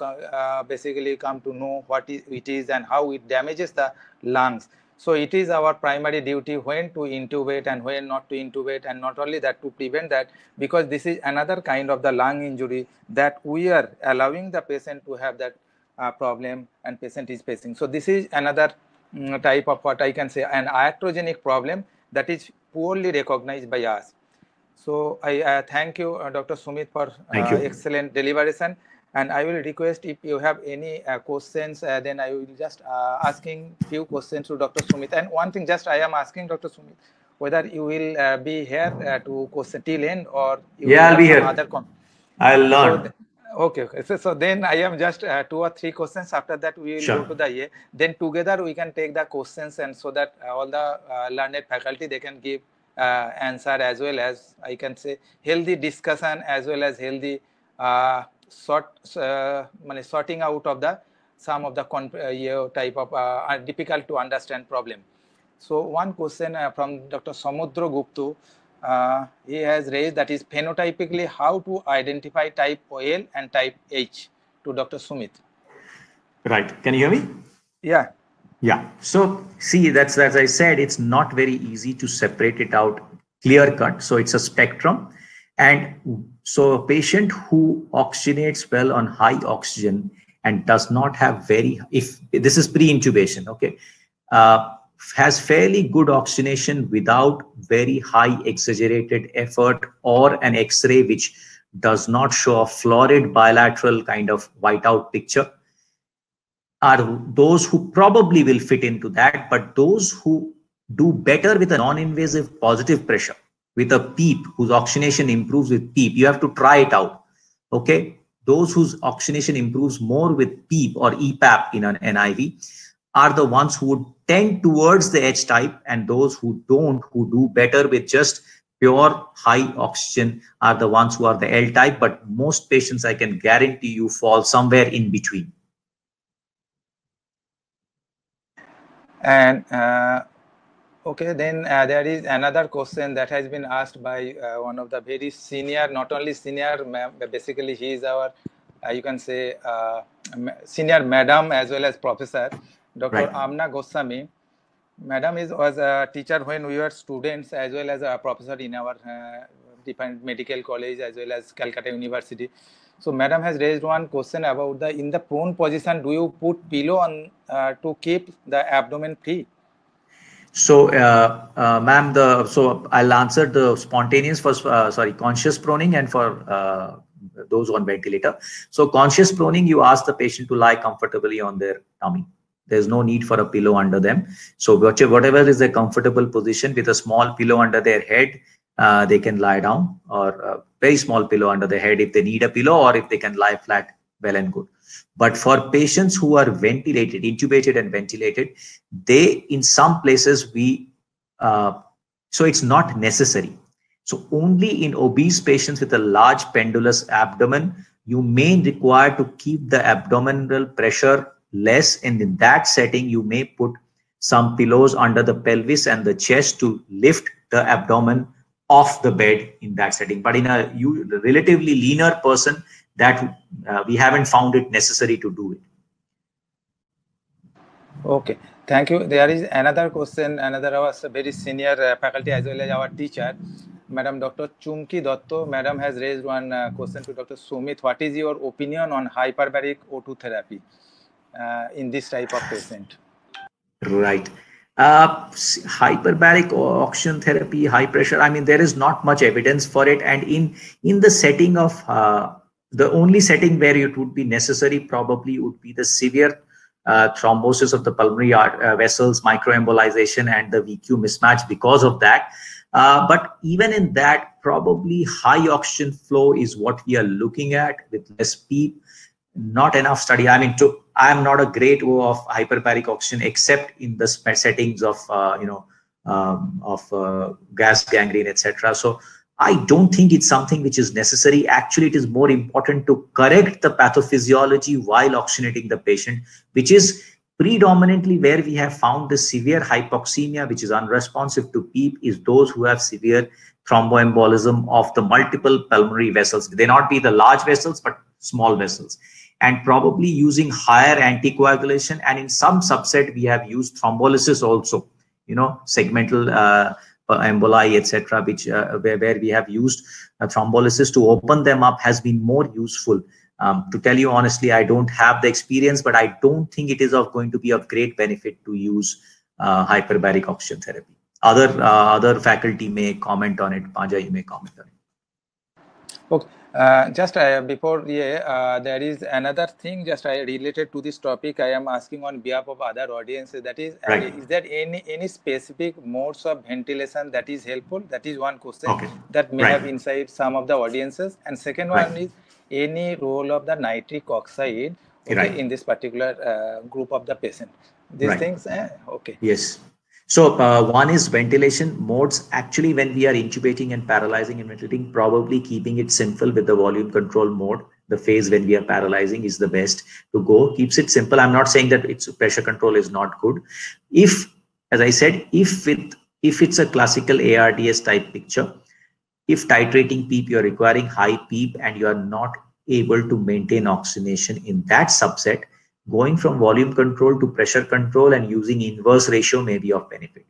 basically come to know what it is and how it damages the lungs. So it is our primary duty when to intubate and when not to intubate, and not only that, to prevent that, because this is another kind of the lung injury that we are allowing the patient to have that problem, and patient is facing. So this is another type of what I can say an iatrogenic problem that is poorly recognized by us. So I thank you, Dr. Sumit, for excellent deliberation. And I will request if you have any questions, then I will just asking few questions to Dr. Sumit. And one thing, just I am asking Dr. Sumit whether you will be here to question till end, or you I'll be here. I'll learn. Okay. So then I am just 2 or 3 questions. After that, we will go to the EA. Then together we can take the questions, and so that all the learned faculty, they can give answer, as well as I can say healthy discussion, as well as healthy sorting out of the some of the type of difficult to understand problem. So one question from Dr. Samudra Guptu, he has raised, that is phenotypically how to identify type L and type H, to Dr. Sumit. Right. Can you hear me? Yeah. Yeah. So see, that's as I said, it's not very easy to separate it out clear cut. So it's a spectrum. And so a patient who oxygenates well on high oxygen and does not have if this is pre-intubation, okay, has fairly good oxygenation without very high exaggerated effort, or an X-ray which does not show a florid bilateral kind of whiteout picture, are those who probably will fit into that. But those who do better with a non-invasive positive pressure, with a PEEP, whose oxygenation improves with PEEP, you have to try it out, okay? Those whose oxygenation improves more with PEEP or EPAP in an NIV are the ones who would tend towards the H type, and those who don't, who do better with just pure high oxygen, are the ones who are the L type. But most patients, I can guarantee you, fall somewhere in between. And okay, then there is another question that has been asked by one of the very senior, not only senior, basically he is our, you can say, senior madam as well as professor, Dr. Right. Amna Goswami. Madam was a teacher when we were students, as well as a professor in our different medical college as well as Calcutta University. So Madam has raised one question about the in the prone position, do you put pillow on to keep the abdomen free? So, ma'am, so I'll answer the spontaneous first. Sorry, conscious proning, and for those on ventilator. So, conscious proning, you ask the patient to lie comfortably on their tummy. There's no need for a pillow under them. So, whatever is a comfortable position with a small pillow under their head, they can lie down, or a very small pillow under their head if they need a pillow, or if they can lie flat, well and good. But for patients who are ventilated, intubated and ventilated, they, in some places, so it's not necessary. So only in obese patients with a large pendulous abdomen, you may require to keep the abdominal pressure less. And in that setting, you may put some pillows under the pelvis and the chest to lift the abdomen off the bed in that setting. But in a relatively leaner person, that we haven't found it necessary to do it. Okay, thank you. There is another question, another our very senior faculty as well as our teacher, Madam Dr. Chumki Dotto. Madam has raised one question to Dr. Sumit. What is your opinion on hyperbaric O2 therapy in this type of patient? Right. Hyperbaric oxygen therapy, high pressure. I mean, there is not much evidence for it. And in the setting of the only setting where it would be necessary probably would be the severe thrombosis of the pulmonary vessels, microembolization, and the VQ mismatch because of that. But even in that, probably high oxygen flow is what we are looking at with less PEEP. Not enough study. I mean, I am not a great of hyperbaric oxygen except in the settings of gas gangrene, etc. So I don't think it's something which is necessary. Actually, it is more important to correct the pathophysiology while oxygenating the patient, which is predominantly where we have found the severe hypoxemia, which is unresponsive to PEEP, is those who have severe thromboembolism of the multiple pulmonary vessels. They not be the large vessels, but small vessels. And probably using higher anticoagulation. And in some subset, we have used thrombolysis also, segmental emboli, etc., which where we have used thrombolysis to open them up has been more useful. To tell you honestly, I don't have the experience, but I don't think it is going to be of great benefit to use hyperbaric oxygen therapy. Other faculty may comment on it. Panja, you may comment on it. Okay. Just before there is another thing just related to this topic. I am asking on behalf of other audiences. That is, right. Is there any specific modes of ventilation that is helpful? That is one question that may have inside some of the audiences. And second one is any role of the nitric oxide in this particular group of the patient. These things, okay. Yes. So one is ventilation modes. Actually, when we are intubating and paralyzing and ventilating, probably keeping it simple with the volume control mode. The phase when we are paralyzing is the best to go. Keeps it simple. I'm not saying that its pressure control is not good. If, as I said, if it's a classical ARDS type picture, if titrating PEEP, you're requiring high PEEP and you are not able to maintain oxygenation in that subset, going from volume control to pressure control and using inverse ratio may be of benefit.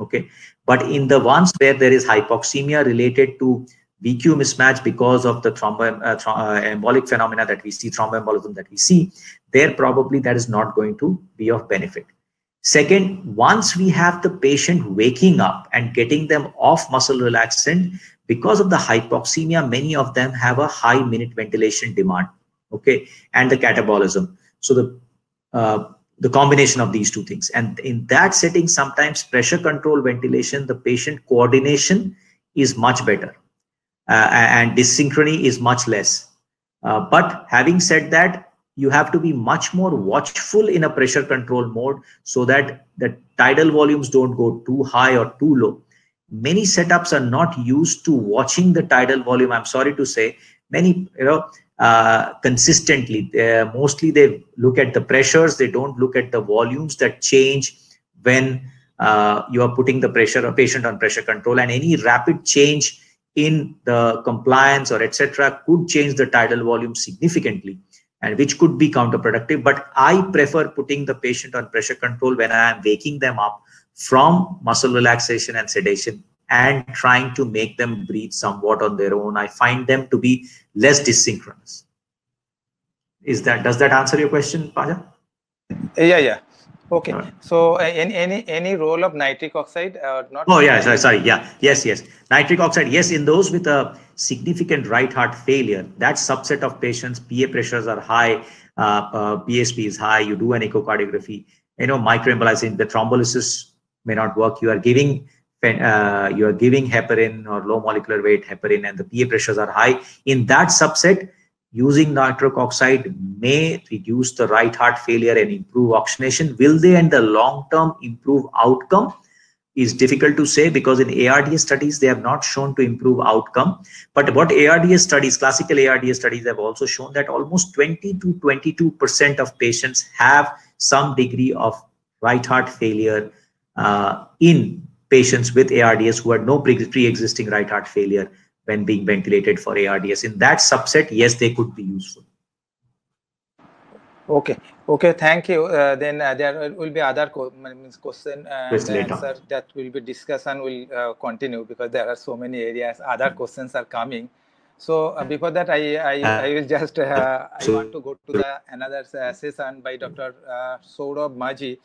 Okay. But in the ones where there is hypoxemia related to VQ mismatch because of the embolic phenomena that we see, thromboembolism that we see, there probably that is not going to be of benefit. Second, once we have the patient waking up and getting them off muscle relaxant, because of the hypoxemia, many of them have a high minute ventilation demand. Okay. And the catabolism. So the combination of these two things. And in that setting, sometimes pressure control ventilation, the patient coordination is much better and dyssynchrony is much less. But having said that, you have to be much more watchful in a pressure control mode so that the tidal volumes don't go too high or too low. Many setups are not used to watching the tidal volume. I'm sorry to say, many, consistently. Mostly they look at the pressures. They don't look at the volumes that change when you are putting the patient on pressure control, and any rapid change in the compliance or etc. could change the tidal volume significantly, and which could be counterproductive. But I prefer putting the patient on pressure control when I am waking them up from muscle relaxation and sedation and trying to make them breathe somewhat on their own, I find them to be less dysynchronous. Does that answer your question, Paja? Yeah. Okay. So any role of nitric oxide or not? Oh yeah, sorry. Yeah, yes. Nitric oxide, yes. In those with a significant right heart failure, that subset of patients, PA pressures are high, PSP is high. You do an echocardiography, microembolizing, the thrombolysis may not work. You are giving heparin or low molecular weight heparin, and the PA pressures are high. In that subset, using nitric oxide may reduce the right heart failure and improve oxygenation. Will they in the long term improve outcome? Is difficult to say, because in ARDS studies, they have not shown to improve outcome. But what ARDS studies, classical ARDS studies, have also shown that almost 20 to 22% of patients have some degree of right heart failure in patients with ARDS who had no pre-existing right heart failure when being ventilated for ARDS. In that subset, yes, they could be useful. Okay, thank you. Then there will be other question and answer that will be discussed and will continue, because there are so many areas. Other questions are coming. So before that, I will just I want to go to the another session by Dr. Saurabh Majhi.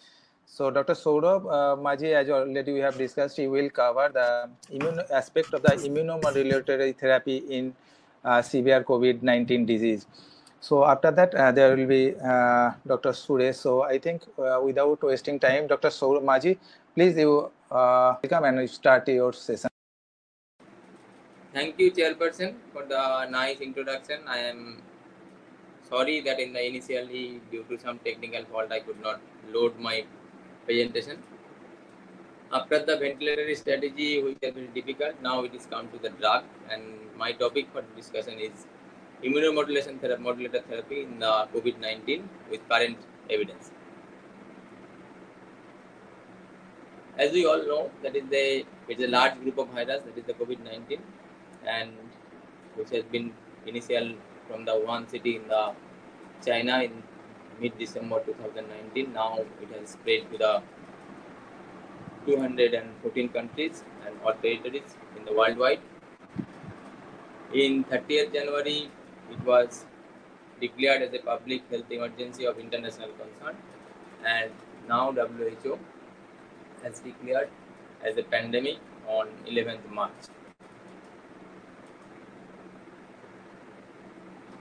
So Dr. Saurabh Majhi, as already we have discussed, he will cover the immune aspect of the immunomodulatory therapy in severe COVID-19 disease. So after that, there will be Dr. Suresh. So I think without wasting time, Dr. Saurabh Majhi, please you come and start your session. Thank you, Chairperson, for the nice introduction. I am sorry that initially, due to some technical fault, I could not load my presentation. After the ventilatory strategy, which has been difficult, now it is come to the drug, and my topic for discussion is immunomodulator therapy in the COVID-19 with current evidence. As we all know, that is it's a large group of virus, that is the COVID-19, and which has been initial from the one city in the China in mid-December 2019. Now it has spread to the 214 countries and or territories in the worldwide. In 30th January, it was declared as a public health emergency of international concern, and now WHO has declared as a pandemic on 11th March.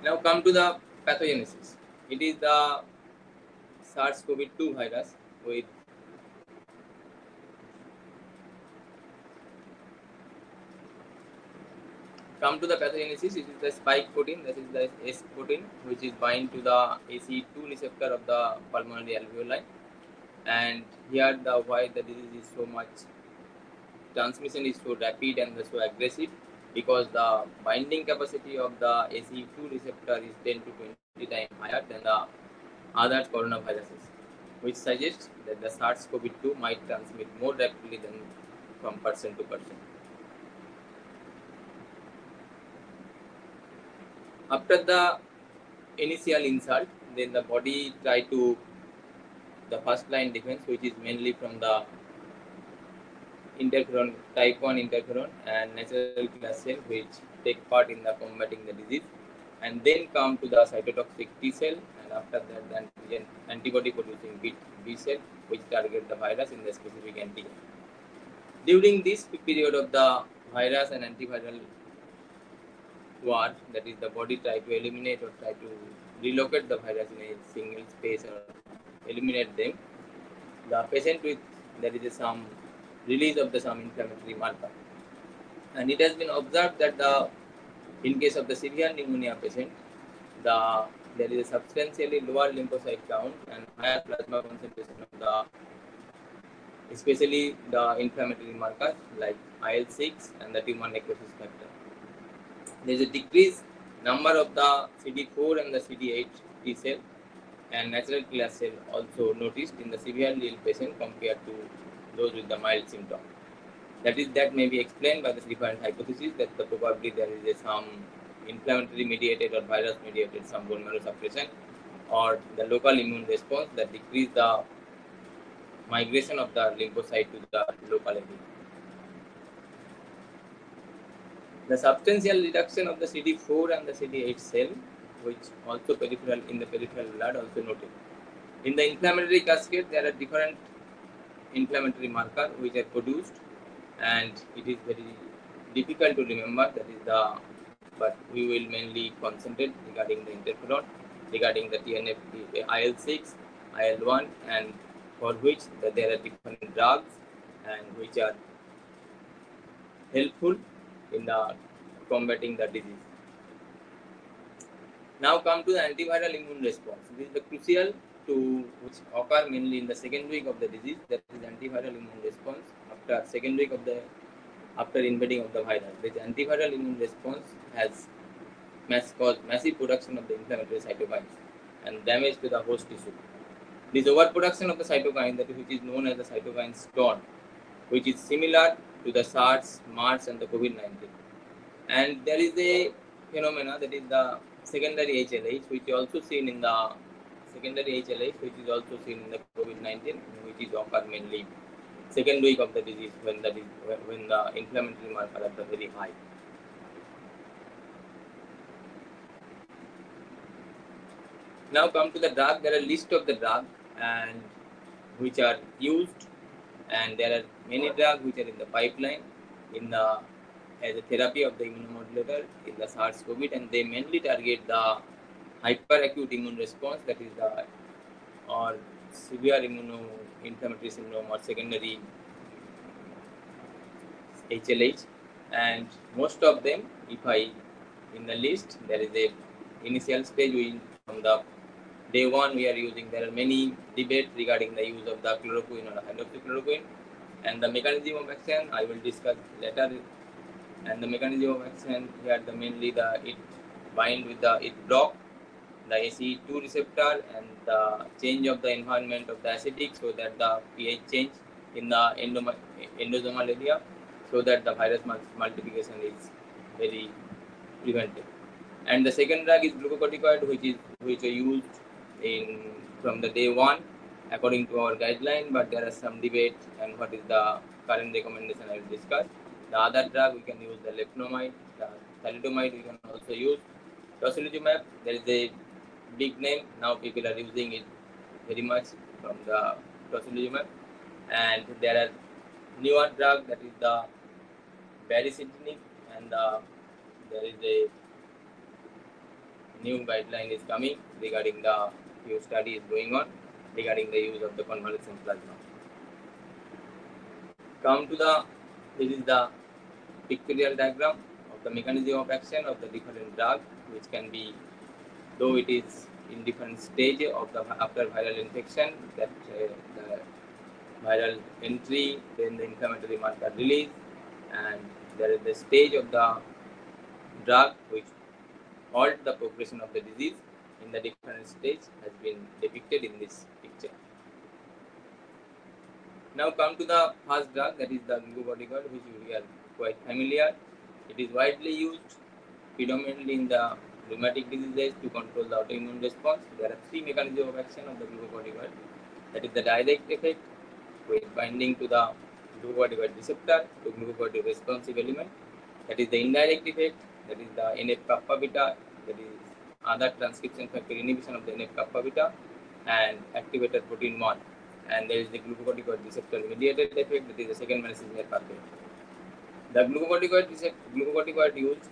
Now come to the pathogenesis. It is the SARS-CoV-2 virus with come to the pathogenesis. It is the spike protein, that is the S protein, which is bind to the ACE2 receptor of the pulmonary alveoli. And here why the disease is so much, transmission is so rapid and so aggressive, because the binding capacity of the ACE2 receptor is 10 to 20 times higher than the other coronaviruses, which suggests that the SARS-CoV-2 might transmit more rapidly than from person to person. After the initial insult, then the body try to the first line defense, which is mainly from the interferon, type 1 interferon and natural killer cell, which take part in the combating the disease, and then come to the cytotoxic T cell, and after that the antibody producing B cell, which target the virus in the specific antigen. During this period of the virus and antiviral war, that is the body try to eliminate or try to relocate the virus in a single space or eliminate them. The patient with there is some release of some inflammatory marker, and it has been observed that in case of the severe pneumonia patient, there is a substantially lower lymphocyte count and higher plasma concentration of especially the inflammatory markers like IL-6 and the tumor necrosis factor. There is a decreased number of the CD4 and the CD8 T cell and natural killer cell also noticed in the severely ill patient compared to those with the mild symptom. That may be explained by the different hypotheses that probably there is some inflammatory mediated or virus mediated some bone marrow suppression or the local immune response that decrease the migration of the lymphocyte to the local area. The substantial reduction of the CD4 and the CD8 cell, which also peripheral in the peripheral blood, also noted. In the inflammatory cascade, there are different inflammatory markers which are produced, and it is very difficult to remember. That is the, but we will mainly concentrate regarding the interferon, regarding the TNF, IL-6, IL-1, and for which there are different drugs and which are helpful in the combating the disease. Now come to the antiviral immune response. This is the crucial to which occur mainly in the second week of the disease. That is antiviral immune response after second week of the after invading of the virus. This antiviral immune response has caused massive production of the inflammatory cytokines and damage to the host tissue. This overproduction of the cytokine, that is which is known as the cytokine storm, which is similar to the SARS, MERS, and the COVID-19. And there is a phenomena, that is the secondary HLH, which is also seen in the secondary HLH, which is also seen in the COVID-19, which is occur mainly second week of the disease when the inflammatory markers are very high. Now come to the drug. There are list of the drug and which are used, and there are many drugs which are in the pipeline in the as a therapy of the immunomodulator in the SARS-CoV, and they mainly target the hyperacute immune response, that is the or severe immunoinflammatory syndrome or secondary HLH. And most of them, if I in the list, there is a initial stage from the day one we are using. There are many debates regarding the use of the chloroquine or hydroxychloroquine, and the mechanism of action I will discuss later. And the mechanism of action here, it bind with it block the ACE2 receptor and the change of the environment of the acidic, so that the pH change in the endosomal area, so that the virus multiplication is very prevented. And the second drug is glucocorticoid, which are used from the day one according to our guideline, but there are some debate and what is the current recommendation I will discuss. The other drug we can use the leflunomide, the thalidomide we can also use. Tocilizumab, there is a big name, now people are using it very much from the tocilizumab. And there are newer drug, that is the baricitinib, and there is a new guideline is coming regarding the few studies going on regarding the use of the convalescent plasma. Come to this is the pictorial diagram of the mechanism of action of the different drug, which can be, though it is in different stage of the after viral infection, that the viral entry, then the inflammatory marker release, and there is the stage of the drug which halt the progression of the disease in the different stage has been depicted in this picture. Now come to the first drug, that is the glucocorticoid, which we are quite familiar. It is widely used predominantly in the rheumatic diseases to control the autoimmune response. There are three mechanisms of action of the glucocorticoid. That is the direct effect with binding to the glucocorticoid receptor to glucocorticoid responsive element. That is the indirect effect, that is the NF-kappa beta, that is other transcription factor inhibition of the NF-kappa beta and activator protein 1. And there is the glucocorticoid receptor mediated effect, that is the second Mendes-Meier pathway. The glucocorticoid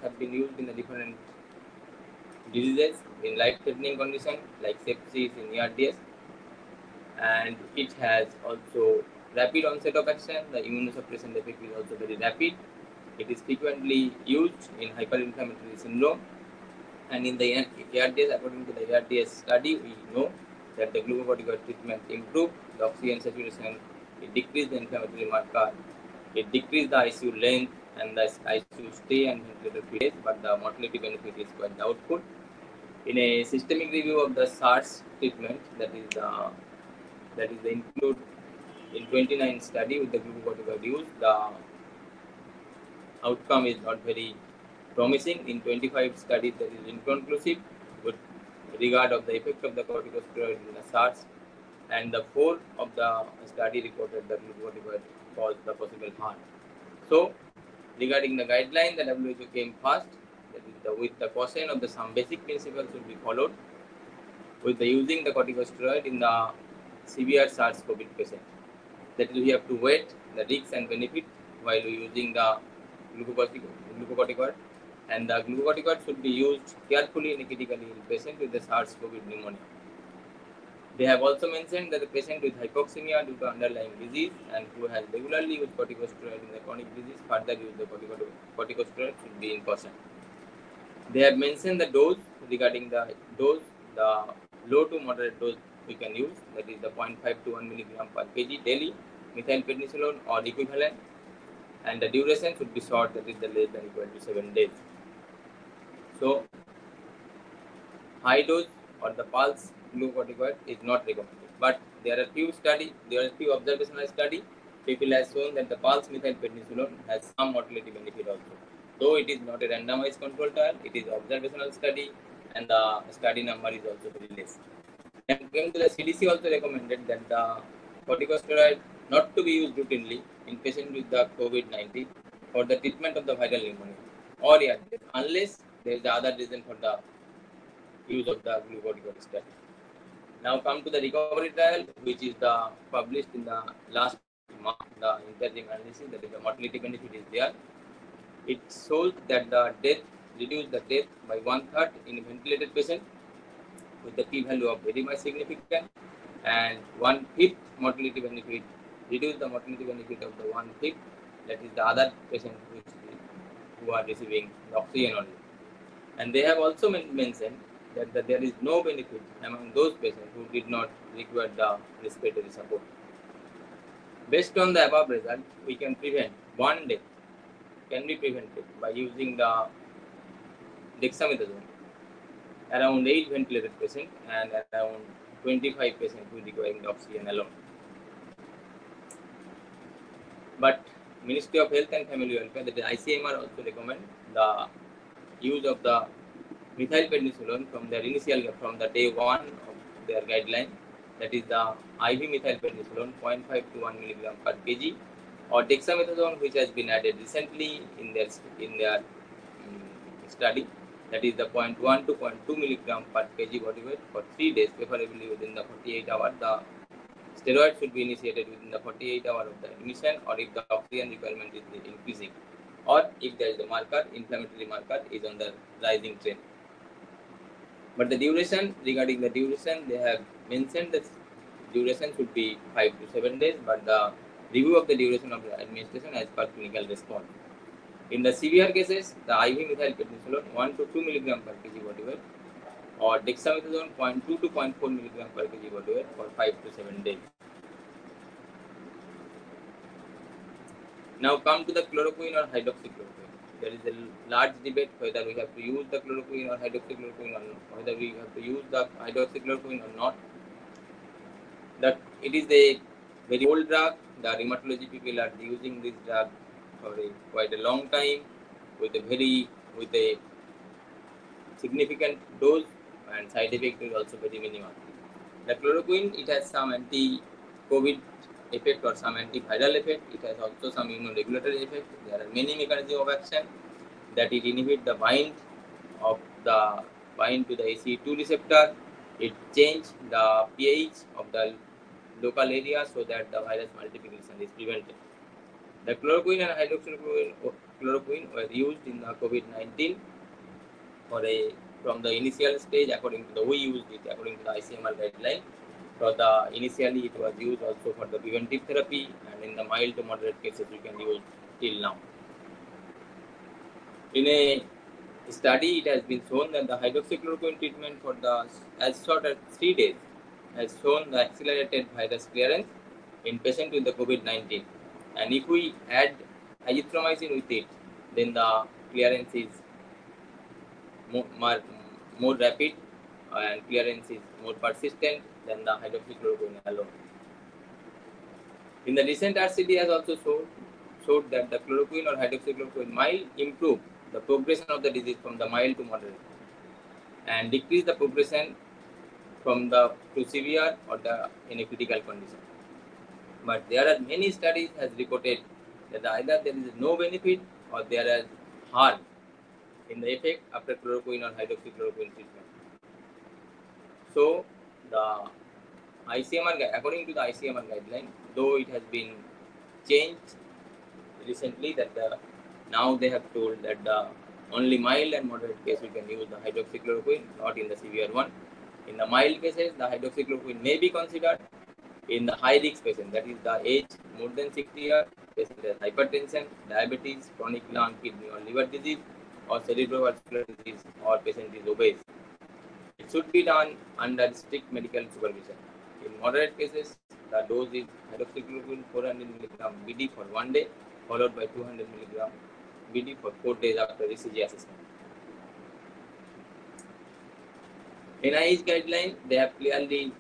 have been used in the different diseases in life-threatening conditions like sepsis in ERDS, and it has also rapid onset of action. The immunosuppression effect is also very rapid. It is frequently used in hyperinflammatory syndrome, and in the ERDS, according to the ERDS study, we know that the glucocorticoid treatment improved the oxygen saturation, it decreased the inflammatory marker, it decreased the ICU length and the ICU stay and ventilator free days, but the mortality benefit is quite doubtful. In a systemic review of the SARS treatment, that is the include in 29 study with the glucocorticoid use, the outcome is not very promising. In 25 studies, that is inconclusive with regard of the effect of the corticosteroid in the SARS and the 4 of the study reported that glucocorticoid caused the possible harm. So, regarding the guideline, the WHO came first, that is with the caution of some basic principles should be followed with the using the corticosteroid in the severe SARS-CoV patient. That is, we have to weigh the risks and benefit while using the glucocorticoid, and the glucocorticoid should be used carefully and critically in patient with the SARS-CoV pneumonia. They have also mentioned that the patient with hypoxemia due to underlying disease and who has regularly used corticosteroid in the chronic disease, further use the corticosteroid should be in caution. They have mentioned the dose. Regarding the dose, the low to moderate dose we can use, that is the 0.5 to 1 milligram per kg daily, methylprednisolone or equivalent, and the duration should be short, that is the less than equal to 7 days. So, high dose or the pulse glucocorticoid is not recommended. But there are few observational studies. People have shown that the pulse methylprednisolone has some mortality benefit also. Though it is not a randomized control trial, it is observational study, and the study number is also very less. And came to the CDC also recommended that the corticosteroid not to be used routinely in patients with the COVID-19 for the treatment of the viral pneumonia, or unless there is the other reason for the use of the glucocorticoid study. Now come to the recovery trial, which is the published in the last month, the interim analysis, that is the mortality benefit is there. It shows that the death reduced the death by 1/3 in ventilated patient with the p-value of very much significant, and 1/5 mortality benefit reduced the mortality benefit of the 1/5, that is the other patient who are receiving the oxygen only. And they have also mentioned that there is no benefit among those patients who did not require the respiratory support. Based on the above result, we can prevent one death can be prevented by using the dexamethasone around 8 ventilated patients and around 25 patients who requiring the oxygen alone. But Ministry of Health and Family Welfare, that is ICMR, also recommend the use of the methylprednisolone from the day 1 of their guideline, that is the IV methylprednisolone 0.5 to 1 milligram per kg, or dexamethasone, which has been added recently in their study, that is the 0.1 to 0.2 milligram per kg body weight for 3 days, preferably within the 48 hours. The steroid should be initiated within the 48 hours of the admission, or if the oxygen requirement is increasing, or if there is a inflammatory marker is on the rising trend. But the duration, regarding the duration, they have mentioned that duration should be 5 to 7 days, but the review of the duration of the administration as per clinical response. In the severe cases, the IV methylprednisolone 1 to 2 milligram per kg body weight, or dexamethasone 0.2 to 0.4 milligram per kg body weight for 5 to 7 days. Now come to the chloroquine or hydroxychloroquine. There is a large debate whether we have to use the chloroquine or hydroxychloroquine or not, whether we have to use the hydroxychloroquine or not. That it is a very old drug. The rheumatology people are using this drug for quite a long time with a significant dose, and side effect is also very minimal. The chloroquine, it has some anti-COVID effect or some antiviral effect. It has also some immunoregulatory effect. There are many mechanisms of action that it inhibits the bind to the ACE2 receptor. It changes the pH of the local area so that the virus multiplication is prevented. The chloroquine and hydroxychloroquine were used in the COVID-19 from the initial stage we used it according to the ICMR guideline. Initially it was used also for the preventive therapy, and in the mild to moderate cases you can use till now. In a study, it has been shown that the hydroxychloroquine treatment for as short as 3 days has shown the accelerated virus clearance in patients with the COVID-19. And if we add azithromycin with it, then the clearance is more rapid and clearance is more persistent than the hydroxychloroquine alone. In the recent RCT has also showed that the chloroquine or hydroxychloroquine might improve the progression of the disease from the mild to moderate and decrease the progression from the to severe or the in a critical condition. But there are many studies has reported that either there is no benefit or there is harm in the effect after chloroquine or hydroxychloroquine treatment. So the according to the ICMR guideline, though it has been changed recently, that now they have told that the only mild and moderate case we can use the hydroxychloroquine, not in the severe one. In the mild cases, the hydroxychloroquine may be considered. In the high risk patient, that is the age more than 60 years, patient has hypertension, diabetes, chronic lung, kidney or liver disease, or cerebrovascular disease, or patient is obese. It should be done under strict medical supervision. In moderate cases, the dose is hydroxychloroquine 400 mg BD for 1 day, followed by 200 mg BD for 4 days after ECG assessment. In NIH guideline, they have clearly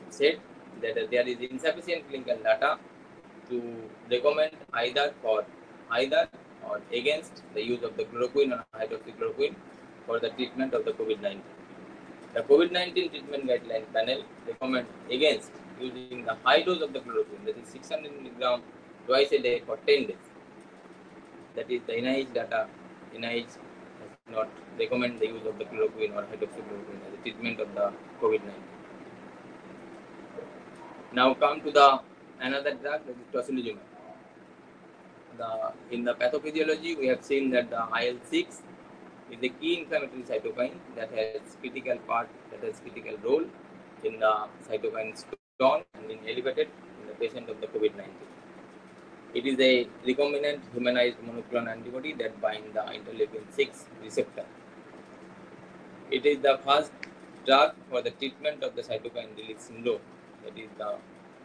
said that there is insufficient clinical data to recommend either or against the use of the chloroquine or hydroxychloroquine for the treatment of the COVID-19. The COVID-19 treatment guideline panel recommends against using the high dose of the chloroquine, that is 600 mg twice a day for 10 days. That is the NIH data. NIH has not recommend the use of the chloroquine or hydroxychloroquine as a treatment of the COVID-19. Now come to the another drug, that is tocilizumab. In the pathophysiology, we have seen that the IL-6 is a key inflammatory cytokine that has critical role in the cytokine storm and in elevated in the patient of the COVID-19. It is a recombinant humanized monoclonal antibody that binds the interleukin-6 receptor. It is the first drug for the treatment of the cytokine release syndrome, that is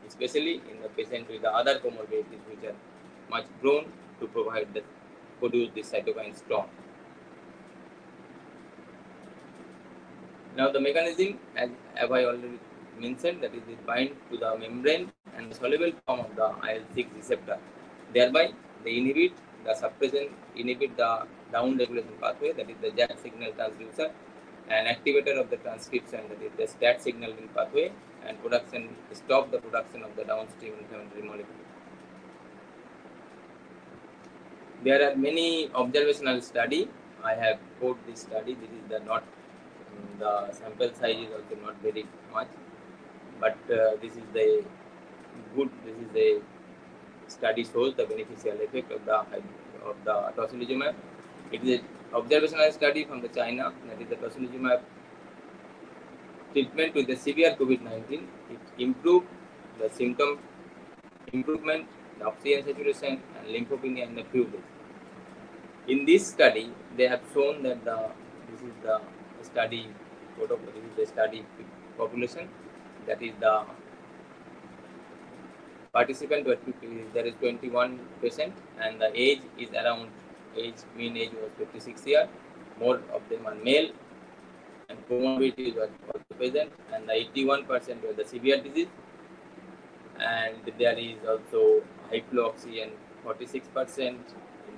especially in the patient with the other comorbidities which are much prone to produce this cytokine storm. Now the mechanism, as have I already mentioned, that is it binds to the membrane and the soluble form of the IL-6 receptor. Thereby, they inhibit the down regulation pathway, that is the JAK signal transducer, and activator of the transcription, that is the STAT signaling pathway, and stop the production of the downstream inflammatory molecule. There are many observational studies. I have quoted this study. This is the sample size is also not very much, but this is the study shows the beneficial effect of the tocilizumab. It is an observational study from the China, that is the tocilizumab treatment with the severe COVID-19. It improved the symptom improvement, the oxygen saturation, and lymphopenia in a few days. In this study, they have shown that this is the study population, that is the participant, there is 21%, and the age is mean age was 56 years. More of them are male, and comorbidities were also present, and the 81% were the severe disease, and there is also high flow oxygen 46%, in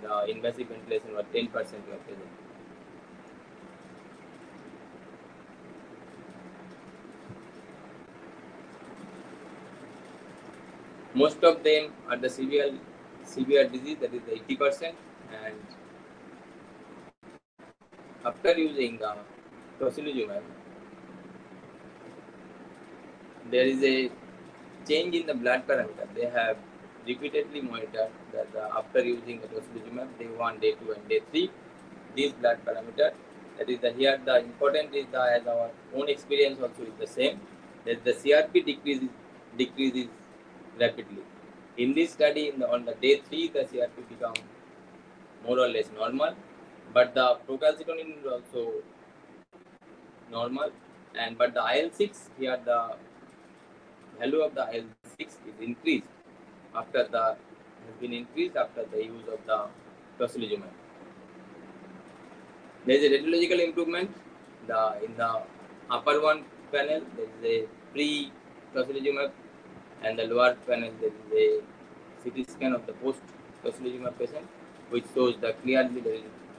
the invasive ventilation were 10% were present. Most of them are the severe disease, that is the 80%, and after using the tocilizumab, there is a change in the blood parameter. They have repeatedly monitored that after using the tocilizumab, day 1, day 2, and day 3, these blood parameter, that is here the important is as our own experience also is the same, that the CRP decreases rapidly. In this study, on the day 3, the CRP become more or less normal, but the procalcitonin is also normal, but the IL-6 here, the value of the IL-6 is increased after the use of the tocilizumab. There is a radiological improvement. In the upper one panel, there is a pre-tocilizumab, and the lower panel there is a CT scan of the post-tocilizumab patient, which shows the clearly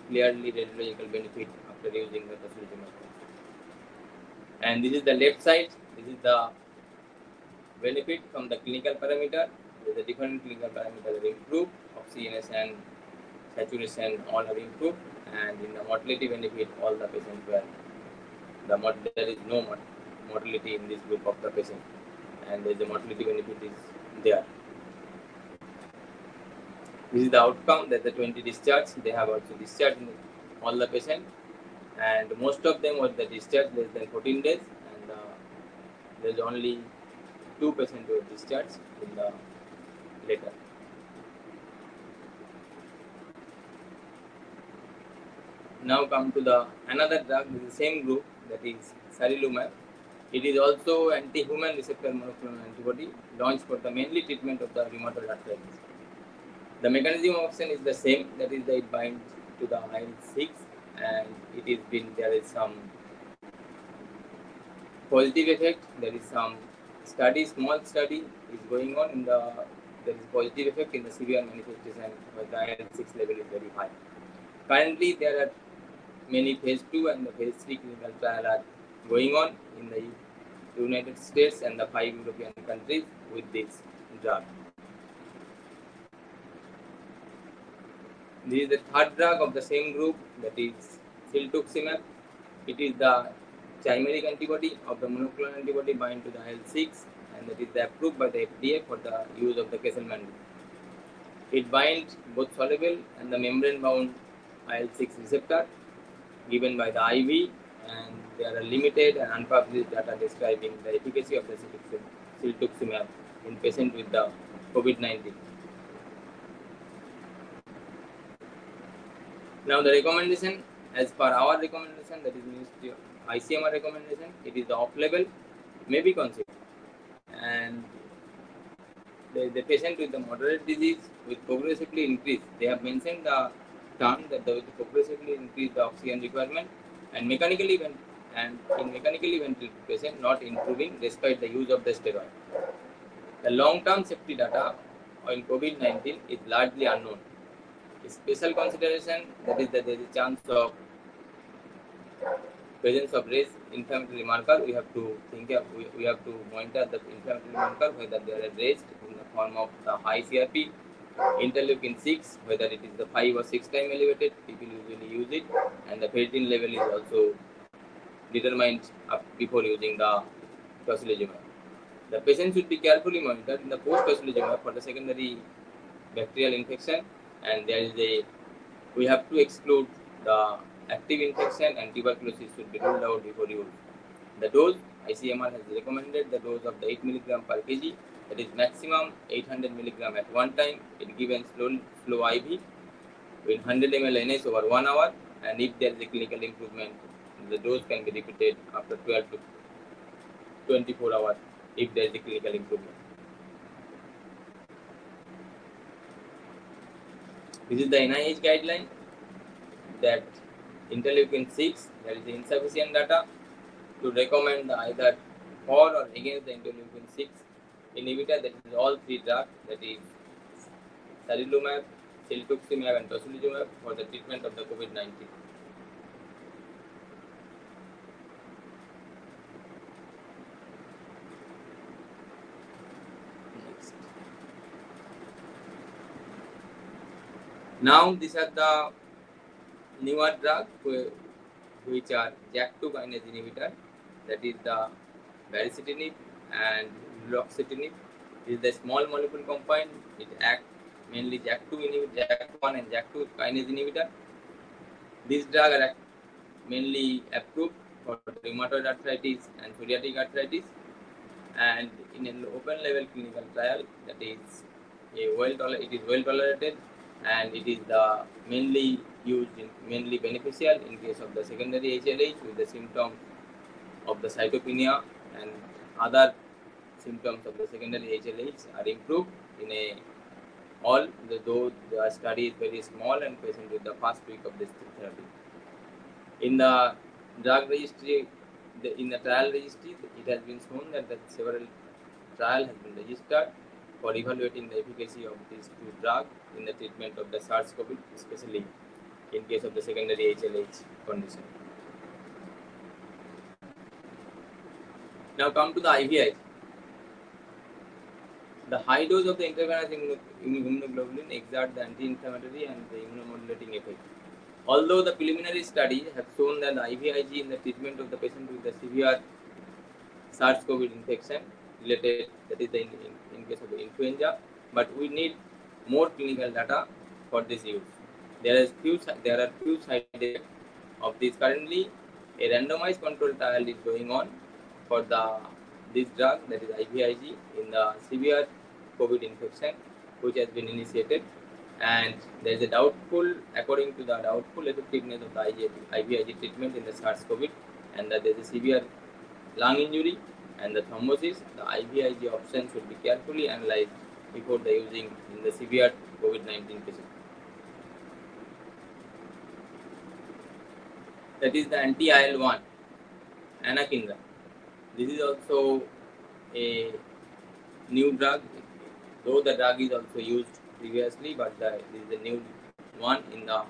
radiological benefit after using the tocilizumab. And this is the left side This is the benefit from the clinical parameter. The different clinical parameters are improved. Oxygenation and saturation all are improved, and in the mortality benefit, all the patients were there is no mortality in this group of the patient, and the mortality benefit is there. This is the outcome that the 20 discharged. They have also discharged all the patients, and most of them were the discharged less than 14 days, and there is only 2 patients who were discharged in the later. Now come to the another drug, in the same group, that is sarilumab. It is also anti-human receptor monoclonal antibody launched for the mainly treatment of the rheumatoid arthritis. The mechanism of action is the same, that is that it binds to the IL-6, and there is some positive effect. There is some small study is going on there is positive effect in the severe manifestation where the IL-6 level is very high. Currently, there are many phase 2 and the phase 3 clinical trials are going on in the United States and the 5 European countries with this drug. This is the third drug of the same group, that is siltuximab. It is the chimeric antibody of the monoclonal antibody bind to the IL-6, and that is approved by the FDA for the use of the Kesselman group. It binds both soluble and the membrane-bound IL-6 receptor given by the IV, and there are limited and unpublished data describing the efficacy of the siltuximab in patients with the COVID-19. Now the recommendation, as per our recommendation, that is Ministry of ICMR recommendation, it is the off-label, may be considered. And the patient with the moderate disease with progressively increased, they have mentioned the term that the progressively increased the oxygen requirement and mechanically ventilated patient not improving despite the use of the steroid. The long-term safety data in COVID-19 is largely unknown. A special consideration, that is that there is a chance of presence of raised inflammatory marker. We have to monitor the inflammatory marker, whether they are raised in the form of the high CRP, interleukin 6, whether it is the 5 or 6 time elevated. People usually use it, and the ferritin level is also determined before using the tocilizumab. The patient should be carefully monitored in the post-tocilizumab for the secondary bacterial infection, and we have to exclude the active infection, and tuberculosis should be ruled out before use. The dose, ICMR has recommended the dose of the 8 mg per kg, that is maximum 800 mg at one time. It given slow IV with 100 ml NS over 1 hour, and if there is a clinical improvement, the dose can be repeated after 12 to 24 hours if there is a clinical improvement. This is the NIH guideline that interleukin 6, there is insufficient data to recommend either for or against the interleukin 6 inhibitor, that is all 3 drugs, that is sarilumab, siltuximab and tocilizumab for the treatment of the COVID-19. Next. Now these are the newer drugs which are JAK2 kinase inhibitor, that is the baricitinib and luloxetinib. This is the small molecule compound. It acts mainly JAK1 and JAK2 kinase inhibitor. These drugs are mainly approved for rheumatoid arthritis and psoriatic arthritis, and in an open label clinical trial, that is well tolerated, and it is mainly beneficial in case of the secondary HLH with the symptoms of the cytopenia, and other symptoms of the secondary HLH are improved though the study is very small and patient with the first week of this therapy. In the drug registry, in the trial registry, it has been shown that several trials have been registered for evaluating the efficacy of these 2 drugs in the treatment of the SARS-CoV, especially in case of the secondary HLH condition. Now come to the IVIG. The high dose of the intravenous immunoglobulin exert the anti-inflammatory and the immunomodulating effect. Although the preliminary studies have shown that the IVIG in the treatment of the patient with the severe SARS-CoV infection related, that is in case of the influenza, but we need more clinical data for this use. There are few side effects of this. Currently, a randomized control trial is going on for this drug, that is IVIG, in the severe COVID infection, which has been initiated, and there is a doubtful, according to the doubtful effectiveness of the IVIG treatment in the SARS-CoV, and that there is a severe lung injury and the thrombosis. The IVIG option should be carefully analyzed before the using in the severe COVID-19 patient. That is the anti-IL-1, anakinra. This is also a new drug, though the drug is also used previously, but this is a new one in the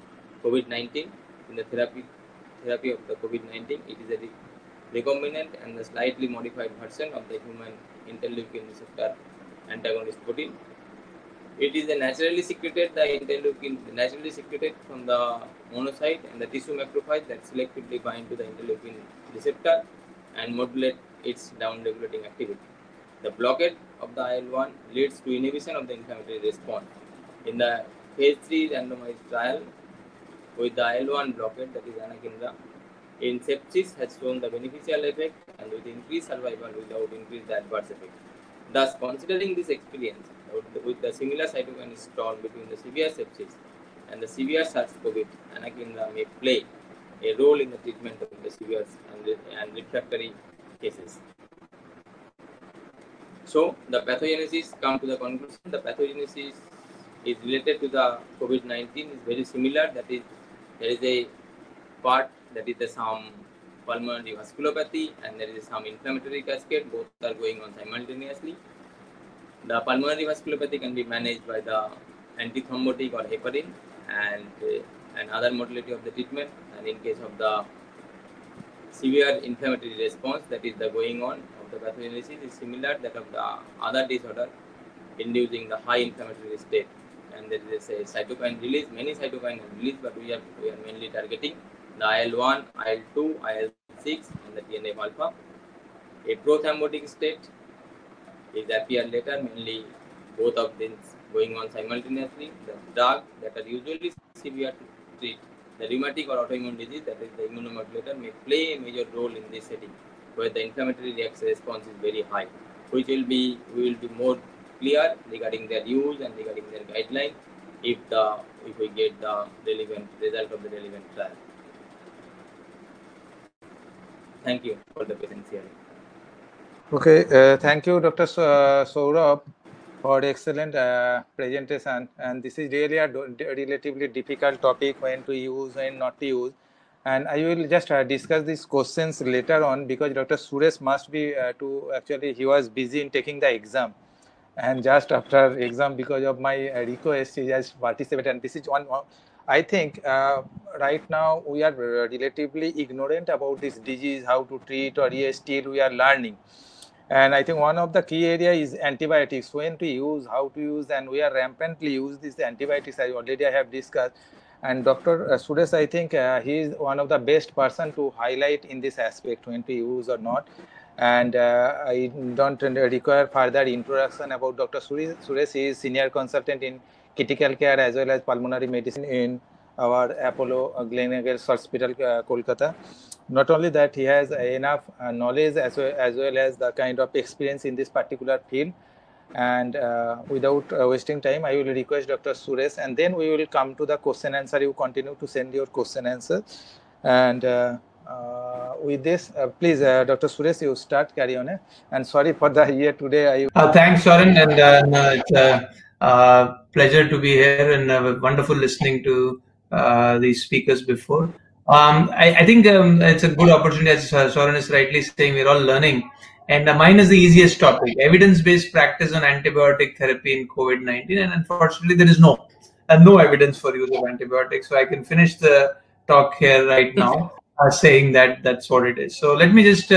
COVID-19, in the therapy of the COVID-19. It is a recombinant and the slightly modified version of the human interleukin receptor antagonist protein. It is a naturally secreted, the interleukin naturally secreted from the monocyte and the tissue macrophage that selectively bind to the interleukin receptor and modulate its down-regulating activity. The blockade of the IL-1 leads to inhibition of the inflammatory response. In the phase 3 randomized trial with the IL-1 blockade, that is anakinra, in sepsis has shown the beneficial effect and with increased survival without increased adverse effect. Thus, considering this experience with the similar cytokine storm between the severe sepsis and the severe SARS-CoV, anakinra may play a role in the treatment of the severe and refractory cases. So, the pathogenesis, come to the conclusion, the pathogenesis is related to the COVID-19 is very similar. That is, there is a part that is some pulmonary vasculopathy and there is some inflammatory cascade. Both are going on simultaneously. The pulmonary vasculopathy can be managed by the antithrombotic or heparin and other modality of the treatment. And in case of the severe inflammatory response, that is the going on of the pathogenesis is similar that of the other disorder inducing the high inflammatory state. And there is a cytokine release, many cytokine release, but we are mainly targeting the IL-1, IL-2, IL-6 and the TNF alpha. A prothrombotic state is appear later, mainly both of these going on simultaneously. The drugs that are usually severe to treat the rheumatic or autoimmune disease, that is the immunomodulator, may play a major role in this setting where the inflammatory response is very high, which we will be more clear regarding their use and regarding their guidelines if we get the relevant result of the relevant trial. Thank you for the patience here. Okay, thank you, Dr. Saurabh, for the excellent presentation. And this is really a relatively difficult topic, when to use and not to use. And I will just discuss these questions later on, because Dr. Suresh must be actually he was busy in taking the exam. And just after exam, because of my request, he has participated. And this is one, I think right now we are relatively ignorant about this disease, how to treat, or yes, still we are learning. And I think one of the key area is antibiotics, when to use, how to use, and we are rampantly use these antibiotics. I have discussed. And Dr. Suresh, I think he is one of the best person to highlight in this aspect, when to use or not. And I don't require further introduction about Dr. Suresh. He is senior consultant in critical care as well as pulmonary medicine in our Apollo Gleneagles Hospital, Kolkata. Not only that, he has enough knowledge as well as the kind of experience in this particular field. And without wasting time, I will request Dr. Suresh, and then we will come to the question answer. You continue to send your question answer. And with this, please, Dr. Suresh, you start, carry on. And sorry for the year today. Thanks, Sharan, and it's a pleasure to be here, and wonderful listening to these speakers before. I think it's a good opportunity, as Sharan is rightly saying, we're all learning. And mine is the easiest topic, evidence-based practice on antibiotic therapy in COVID-19. And unfortunately, there is no evidence for use of antibiotics. So I can finish the talk here right now saying that that's what it is. So let me just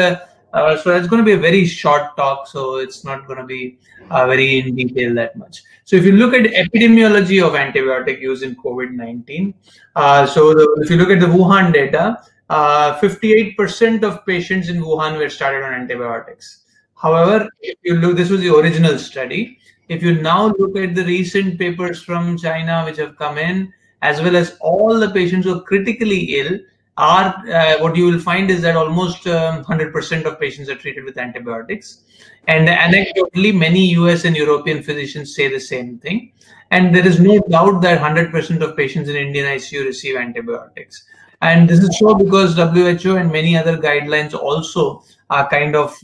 So it's going to be a very short talk, so it's not going to be very in detail that much. So if you look at epidemiology of antibiotic use in COVID-19, if you look at the Wuhan data, 58% of patients in Wuhan were started on antibiotics. However, if you look, this was the original study. If you now look at the recent papers from China which have come in, as well as all the patients who are critically ill, what you will find is that almost 100% of patients are treated with antibiotics. And anecdotally, many US and European physicians say the same thing. And there is no doubt that 100% of patients in Indian ICU receive antibiotics. And this is so because WHO and many other guidelines also kind of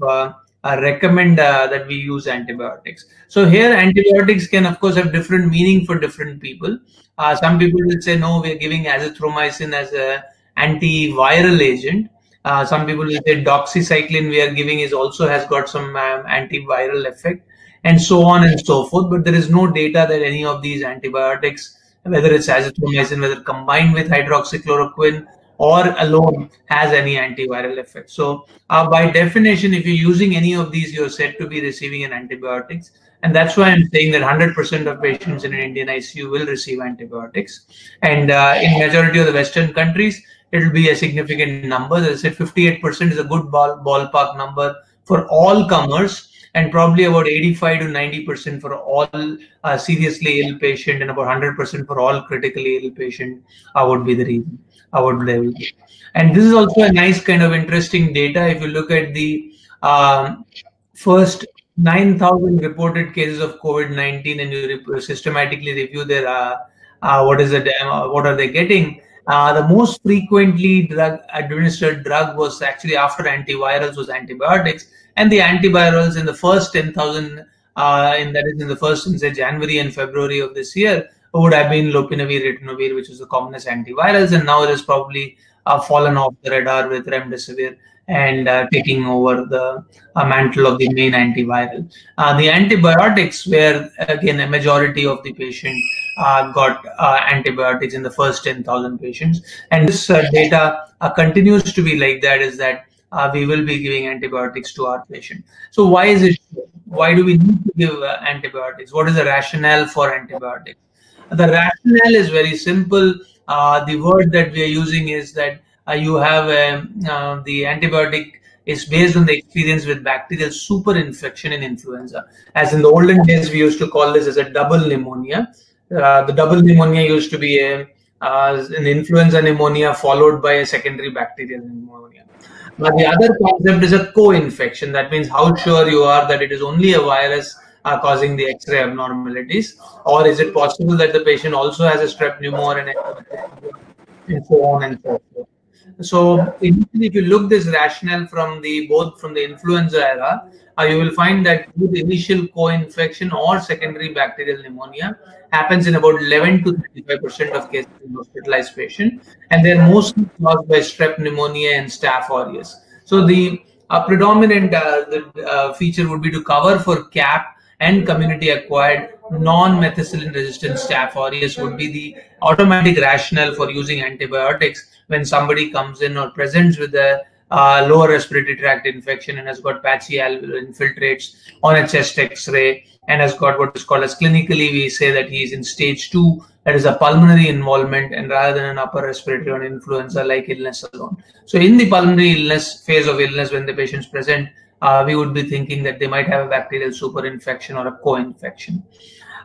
recommend that we use antibiotics. So here antibiotics can of course have different meaning for different people. Some people will say, no, we are giving azithromycin as a antiviral agent. Some people will say doxycycline we are giving also has got some antiviral effect, and so on and so forth. But there is no data that any of these antibiotics, whether it's azithromycin, whether combined with hydroxychloroquine or alone, has any antiviral effect. So by definition, if you're using any of these, you're said to be receiving an antibiotics. And that's why I'm saying that 100% of patients in an Indian ICU will receive antibiotics. And in majority of the Western countries, it will be a significant number. As I said, 58% is a good ballpark number for all comers, and probably about 85 to 90% for all seriously ill patient, and about 100% for all critically ill patient would be the reason. And this is also a nice kind of interesting data. If you look at the first 9,000 reported cases of COVID-19 and you systematically review their what are they getting, the most frequently administered drug was actually after antivirals was antibiotics, and the antivirals in the first 10,000 that is in the first, say, January and February of this year, would have been lopinavir, ritonavir, which is the commonest antivirals, and now it has probably fallen off the radar with remdesivir and taking over the mantle of the main antiviral. The antibiotics, where again a majority of the patient got antibiotics in the first 10,000 patients, and this data continues to be like that, is that we will be giving antibiotics to our patient. So why is it? Why do we need to give antibiotics? What is the rationale for antibiotics? The rationale is very simple. The word that we are using is that you have the antibiotic is based on the experience with bacterial superinfection in influenza. As in the olden days, we used to call this as a double pneumonia. The double pneumonia used to be an influenza pneumonia followed by a secondary bacterial pneumonia. But the other concept is a co-infection. That means how sure you are that it is only a virus causing the X-ray abnormalities, or is it possible that the patient also has a strep pneumonia and so on and so forth. So if you look this rationale from both from the influenza era, you will find that with initial co-infection or secondary bacterial pneumonia happens in about 11 to 35% of cases in hospitalized patients, and they're mostly caused by strep pneumonia and Staph aureus. So the predominant feature would be to cover for CAP and community-acquired non-methicillin resistant Staph aureus would be the automatic rationale for using antibiotics when somebody comes in or presents with a lower respiratory tract infection and has got patchy alveolar infiltrates on a chest X-ray and has got what is called as clinically, we say that he is in stage 2, that is a pulmonary involvement, and rather than an upper respiratory or influenza-like illness alone. So in the pulmonary illness phase of illness, when the patients present, we would be thinking that they might have a bacterial superinfection or a co-infection.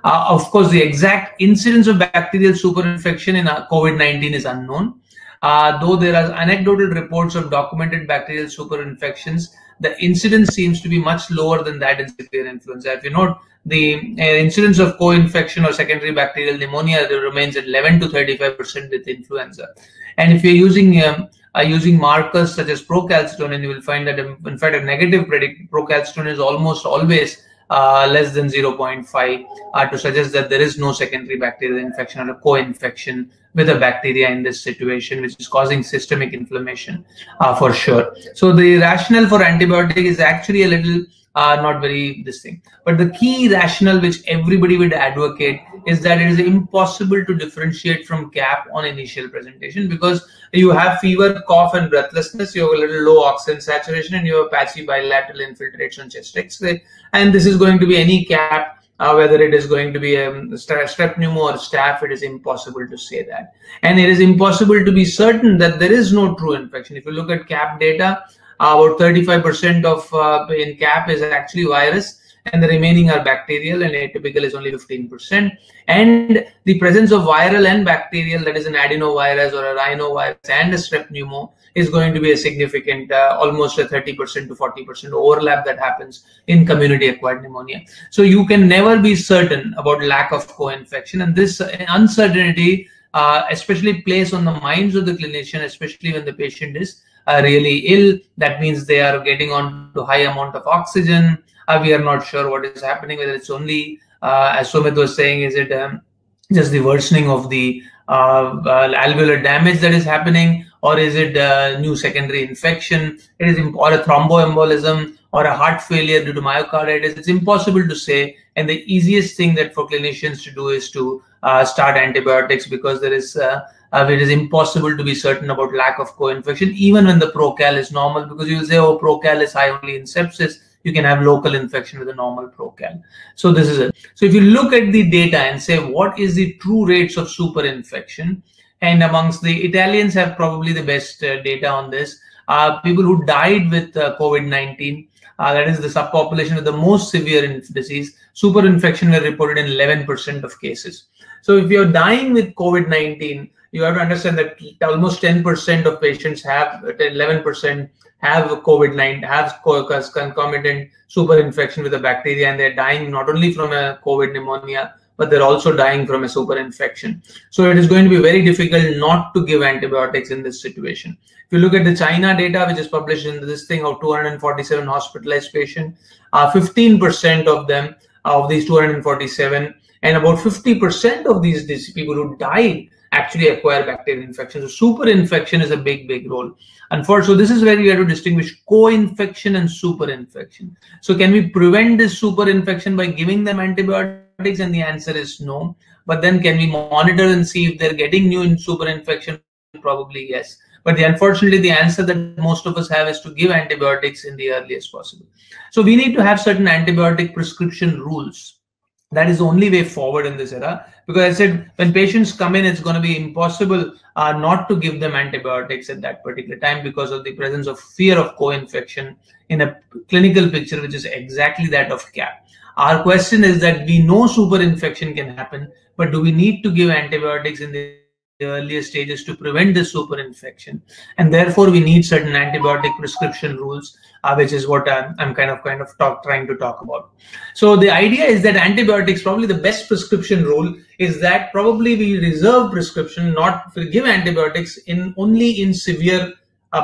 Of course, the exact incidence of bacterial superinfection in COVID-19 is unknown. Though there are anecdotal reports of documented bacterial superinfections, the incidence seems to be much lower than that in severe influenza. If you note, the incidence of co-infection or secondary bacterial pneumonia remains at 11 to 35% with influenza. And if you're using markers such as procalcitonin, you will find that in fact a negative predictor procalcitonin is almost always less than 0.5 to suggest that there is no secondary bacterial infection or a co-infection with a bacteria in this situation, which is causing systemic inflammation for sure. So the rationale for antibiotic is actually a little not very this thing. But the key rationale which everybody would advocate is that it is impossible to differentiate from CAP on initial presentation, because you have fever, cough, and breathlessness, you have a little low oxygen saturation, and you have patchy bilateral infiltration chest X-ray, and this is going to be any CAP. Whether it is going to be strep pneumo or staph, it is impossible to say that. And it is impossible to be certain that there is no true infection. If you look at CAP data, about 35% of in CAP is actually virus, and the remaining are bacterial, and atypical is only 15%. And the presence of viral and bacterial, that is an adenovirus or a rhinovirus and a strep pneumo, is going to be a significant, almost a 30% to 40% overlap that happens in community acquired pneumonia. So you can never be certain about lack of co-infection, and this uncertainty especially plays on the minds of the clinician, especially when the patient is really ill. That means they are getting on to high amount of oxygen. We are not sure what is happening, whether it's only, as Sumit was saying, is it just the worsening of the alveolar damage that is happening, or is it new secondary infection, or a thromboembolism, or a heart failure due to myocarditis. It's impossible to say, and the easiest thing that for clinicians to do is to start antibiotics, because there is it is impossible to be certain about lack of co-infection, even when the procal is normal, because you will say, oh, procal is high only in sepsis. You can have local infection with a normal procal. So this is it. So if you look at the data and say, what is the true rates of super infection? And amongst the Italians have probably the best data on this. People who died with COVID-19, that is the subpopulation with the most severe disease, super infection were reported in 11% of cases. So if you're dying with COVID-19, you have to understand that almost 10% of patients have, 11% have COVID-19, have concomitant super infection with a bacteria, and they're dying not only from a COVID pneumonia, but they're also dying from a super infection. So it is going to be very difficult not to give antibiotics in this situation. If you look at the China data, which is published in this thing of 247 hospitalized patients, 15% of them, of these 247, and about 50% of these people who died actually acquire bacterial infection. So super infection is a big role. Unfortunately, so this is where we have to distinguish co-infection and super infection. So can we prevent this super infection by giving them antibiotics? And the answer is no. But then can we monitor and see if they're getting new super infection? Probably yes. But unfortunately, the answer that most of us have is to give antibiotics in the earliest possible. So we need to have certain antibiotic prescription rules. That is the only way forward in this era, because I said when patients come in, it's going to be impossible not to give them antibiotics at that particular time because of the presence of fear of co-infection in a clinical picture, which is exactly that of CAP. Our question is that we know super infection can happen, but do we need to give antibiotics in the earlier stages to prevent the super infection? And therefore we need certain antibiotic prescription rules, which is what I'm kind of trying to talk about. So the idea is that antibiotics, probably the best prescription rule is that probably we reserve prescription, not give antibiotics only in severe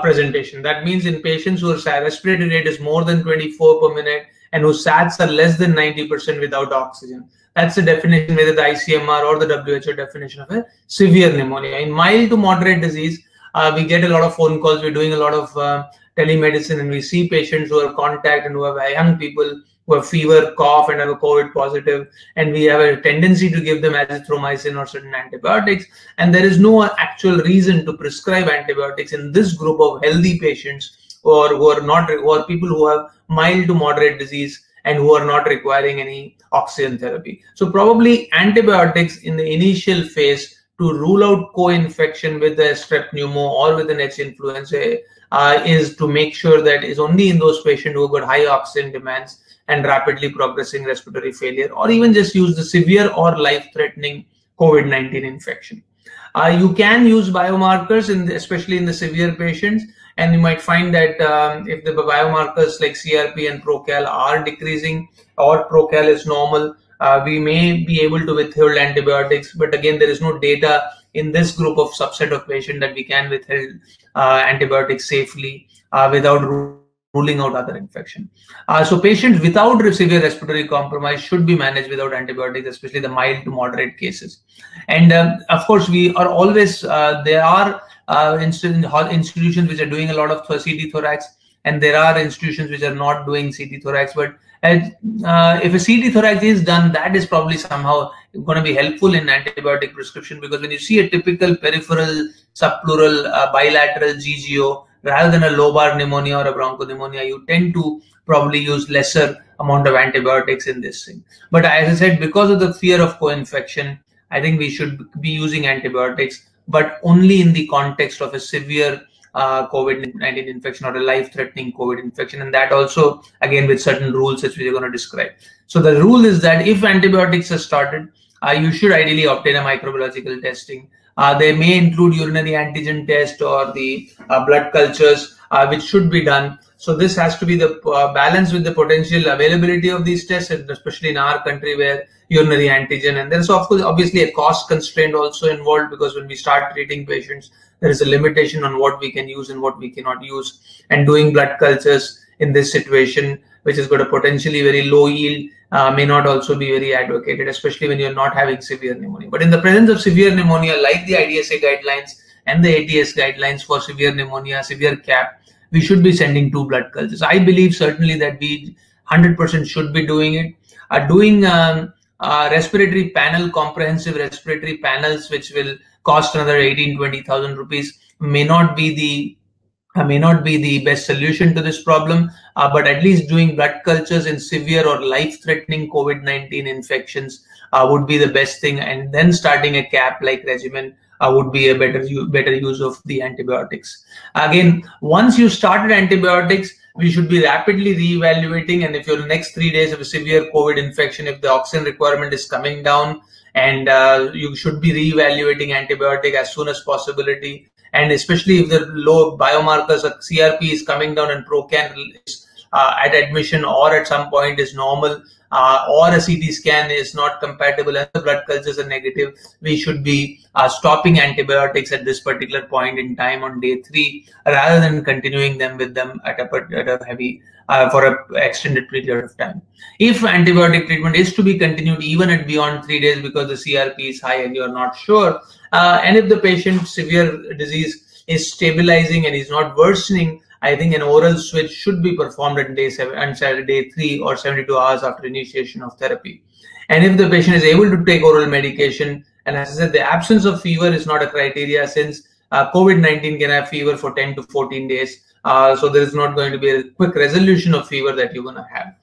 presentation. That means in patients whose respiratory rate is more than 24 per minute and whose SATs are less than 90% without oxygen. That's the definition, whether the ICMR or the WHO definition of a severe pneumonia. In mild to moderate disease, we get a lot of phone calls. We're doing a lot of telemedicine, and we see patients who are contact and who have young people who have fever, cough, and have a COVID positive, and we have a tendency to give them azithromycin or certain antibiotics. And there is no actual reason to prescribe antibiotics in this group of healthy patients or who are people who have mild to moderate disease and who are not requiring any oxygen therapy. So probably antibiotics in the initial phase to rule out co-infection with the strep pneumo or with an H influenza is to make sure that is only in those patients who have got high oxygen demands and rapidly progressing respiratory failure, or even just use the severe or life-threatening COVID-19 infection. You can use biomarkers, especially in the severe patients, and you might find that if the biomarkers like CRP and procal are decreasing or procal is normal, we may be able to withhold antibiotics. But again, there is no data in this group of subset of patients that we can withhold antibiotics safely without ruling out other infection. So patients without severe respiratory compromise should be managed without antibiotics, especially the mild to moderate cases. And of course, we are always, there are institutions which are doing a lot of CT thorax, and there are institutions which are not doing CT thorax. But if a CT thorax is done, that is probably somehow going to be helpful in antibiotic prescription, because when you see a typical peripheral, subpleural, bilateral GGO, rather than a lobar pneumonia or a bronchopneumonia, you tend to probably use lesser amount of antibiotics in this thing. But as I said, because of the fear of co-infection, I think we should be using antibiotics, but only in the context of a severe COVID-19 infection or a life-threatening COVID infection, and that also again with certain rules which we are going to describe. So the rule is that if antibiotics are started, you should ideally obtain a microbiological testing. They may include urinary antigen test or the blood cultures, which should be done. So this has to be the balance with the potential availability of these tests, and especially in our country where urinary antigen, and there's of course obviously a cost constraint also involved, because when we start treating patients, there is a limitation on what we can use and what we cannot use. And doing blood cultures in this situation, which is got a potentially very low yield, may not also be very advocated, especially when you're not having severe pneumonia. But in the presence of severe pneumonia, like the IDSA guidelines and the ATS guidelines for severe pneumonia, severe CAP, we should be sending 2 blood cultures. I believe certainly that we 100% should be doing it. Doing respiratory panel, comprehensive respiratory panels, which will cost another 18,000-20,000 rupees, may not be the best solution to this problem, but at least doing blood cultures in severe or life-threatening COVID-19 infections would be the best thing, and then starting a CAP-like regimen would be a better use of the antibiotics. Again, once you started antibiotics, we should be rapidly reevaluating, and if your next 3 days of a severe COVID infection, if the oxygen requirement is coming down, and you should be reevaluating antibiotic as soon as possibility. And especially if the low biomarkers of CRP is coming down and ProCan is at admission or at some point is normal, or a CT scan is not compatible and the blood cultures are negative, we should be stopping antibiotics at this particular point in time on day 3, rather than continuing them with them at a heavy for an extended period of time. If antibiotic treatment is to be continued even at beyond 3 days because the CRP is high and you are not sure, and if the patient's severe disease is stabilizing and is not worsening, I think an oral switch should be performed at day 7 and day 3 or 72 hours after initiation of therapy. And if the patient is able to take oral medication, and as I said, the absence of fever is not a criteria, since COVID-19 can have fever for 10 to 14 days. So there is not going to be a quick resolution of fever that you're going to have.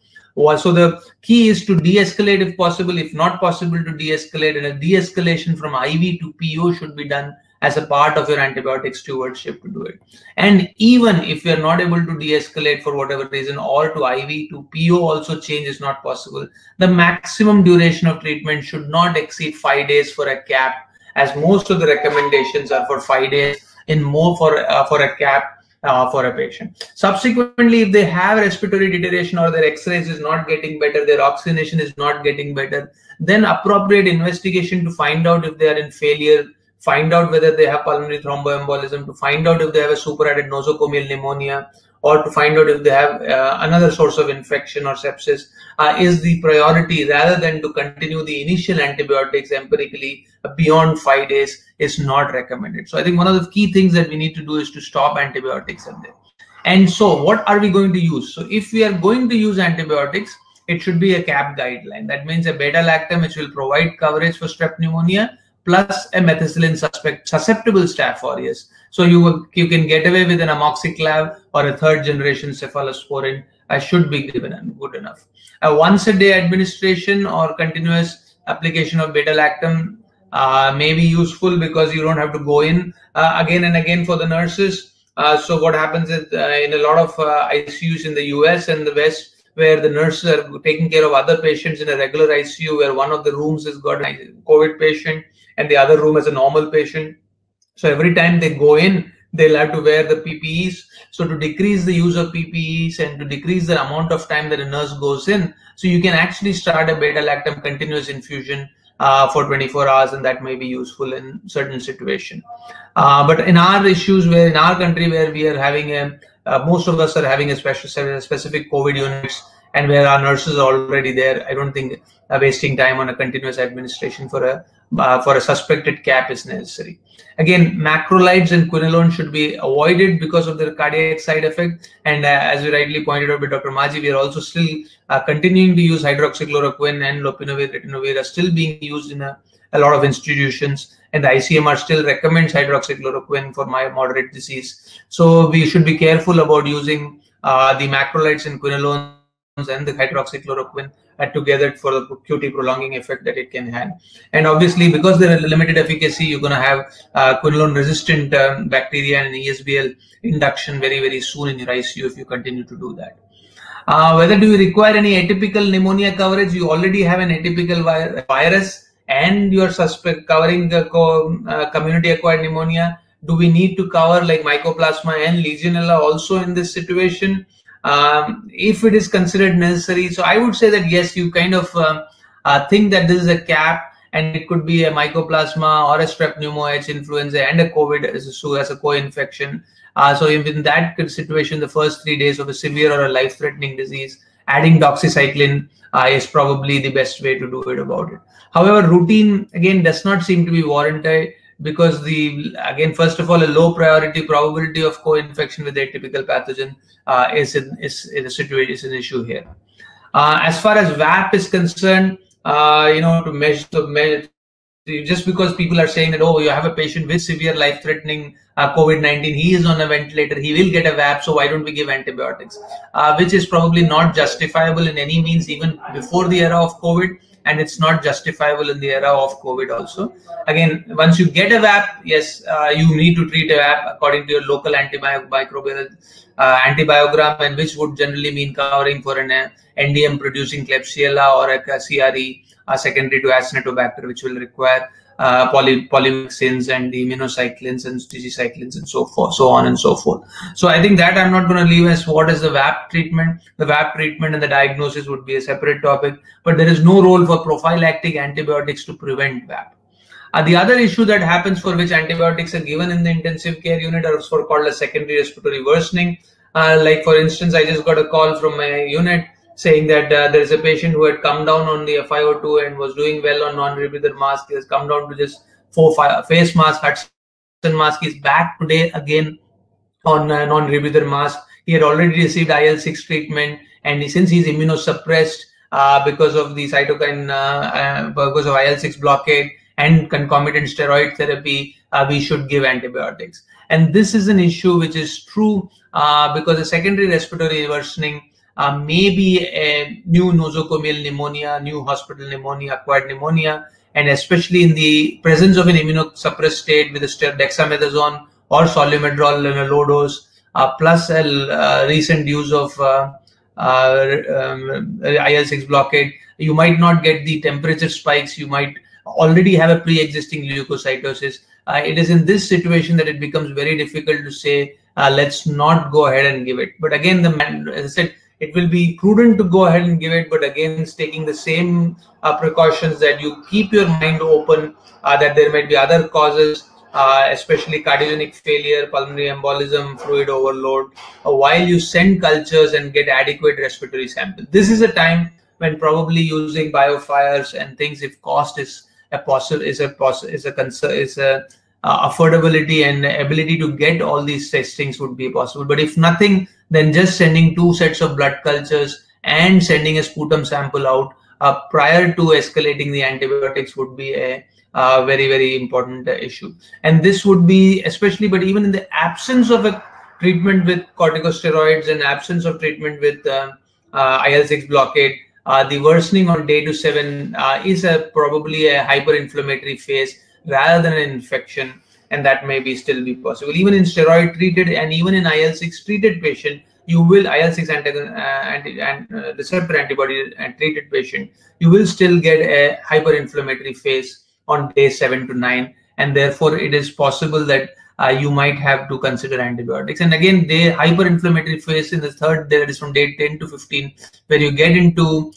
So the key is to de-escalate if possible. If not possible to de-escalate, and a de-escalation from IV to PO should be done as a part of your antibiotic stewardship to do it. And even if you're not able to de-escalate for whatever reason, or to IV to PO also change is not possible, the maximum duration of treatment should not exceed 5 days for a CAP, as most of the recommendations are for 5 days in more for a CAP for a patient. Subsequently, if they have respiratory deterioration or their X-rays is not getting better, their oxygenation is not getting better, then appropriate investigation to find out if they are in failure, find out whether they have pulmonary thromboembolism, to find out if they have a superadded nosocomial pneumonia, or to find out if they have another source of infection or sepsis, is the priority, rather than to continue the initial antibiotics empirically beyond 5 days is not recommended. So I think one of the key things that we need to do is to stop antibiotics in there. And so what are we going to use? So if we are going to use antibiotics, it should be a CAP guideline. That means a beta-lactam which will provide coverage for strep pneumonia, plus a methicillin susceptible Staph aureus. So you can get away with an amoxiclav or a 3rd generation cephalosporin should be given and good enough. A once a day administration or continuous application of beta-lactam may be useful, because you don't have to go in again and again for the nurses. So what happens is in a lot of ICUs in the US and the West, where the nurses are taking care of other patients in a regular ICU, where one of the rooms has got a COVID patient and the other room is a normal patient. So every time they go in, they'll have to wear the PPEs. So to decrease the use of PPEs and to decrease the amount of time that a nurse goes in, so you can actually start a beta-lactam continuous infusion for 24 hours, and that may be useful in certain situations. But in our issues, where in our country, where we are having most of us are having a specific COVID units, and where our nurses are already there, I don't think wasting time on a continuous administration for a for a suspected CAP is necessary. Again, macrolides and quinolone should be avoided because of their cardiac side effect. And as we rightly pointed out by Dr. Maji, we are also still continuing to use hydroxychloroquine, and lopinavir, ritonavir are still being used in a lot of institutions. And the ICMR still recommends hydroxychloroquine for moderate disease. So we should be careful about using the macrolides and quinolones and the hydroxychloroquine together for the QT prolonging effect that it can have. And obviously, because there are limited efficacy, you're going to have quinolone resistant bacteria and ESBL induction very, very soon in your ICU if you continue to do that. Whether do you require any atypical pneumonia coverage? You already have an atypical virus and you are covering the community acquired pneumonia. Do we need to cover like mycoplasma and Legionella also in this situation? If it is considered necessary, so I would say that yes, you kind of think that this is a CAP and it could be a mycoplasma or a strep pneumo H influenza and a COVID as a co-infection. So in that situation, the first 3 days of a severe or a life-threatening disease, adding doxycycline is probably the best way to do it about it. However, routine again does not seem to be warranted, because again, first of all, a low priority probability of co-infection with atypical pathogen is an issue here. As far as VAP is concerned, to measure, just because people are saying that, oh, you have a patient with severe life-threatening COVID-19, he is on a ventilator, he will get a VAP, so why don't we give antibiotics? Which is probably not justifiable in any means, even before the era of COVID. And it's not justifiable in the era of COVID also. Again, once you get a VAP, yes, you need to treat a VAP according to your local antimicrobial antibiogram, and which would generally mean covering for an NDM-producing Klebsiella or a CRE secondary to Acinetobacter, which will require polymyxins and the immunocyclins and digicyclins and so forth, so on and so forth. So I think that I'm not going to leave as what is the VAP treatment. The VAP treatment and the diagnosis would be a separate topic, but there is no role for prophylactic antibiotics to prevent VAP. The other issue that happens for which antibiotics are given in the intensive care unit are for called a secondary respiratory worsening. Like for instance, I just got a call from my unit saying that there is a patient who had come down on the FiO2 and was doing well on non-rebreather mask. He has come down to just 4 face mask, Hudson mask. He's back today again on non-rebreather mask. He had already received IL-6 treatment, and since he's immunosuppressed because of the cytokine, because of IL-6 blockade and concomitant steroid therapy, we should give antibiotics. And this is an issue which is true because a secondary respiratory worsening may be a new nosocomial pneumonia, new hospital pneumonia, acquired pneumonia, and especially in the presence of an immunosuppressed state with a dexamethasone or solumedrol in a low dose, plus a recent use of IL-6 blockade, you might not get the temperature spikes. You might already have a pre-existing leukocytosis. It is in this situation that it becomes very difficult to say, let's not go ahead and give it. But again, as I said, it will be prudent to go ahead and give it, but again, taking the same precautions that you keep your mind open, that there might be other causes, especially cardiogenic failure, pulmonary embolism, fluid overload, while you send cultures and get adequate respiratory sample. This is a time when probably using biofires and things, if cost is affordability and ability to get all these testings would be possible. But if nothing, then just sending 2 sets of blood cultures and sending a sputum sample out prior to escalating the antibiotics would be a very, very important issue. And this would be especially, but even in the absence of a treatment with corticosteroids and absence of treatment with IL-6 blockade, the worsening on day to 7 is probably a hyperinflammatory phase rather than an infection, and that may still be possible. Even in steroid treated and even in IL-6 treated patient, you will IL-6 receptor antibody treated patient, you will still get a hyperinflammatory phase on day 7 to 9, and therefore it is possible that you might have to consider antibiotics. And again, the hyperinflammatory phase in the third day, that is from day 10 to 15, where you get into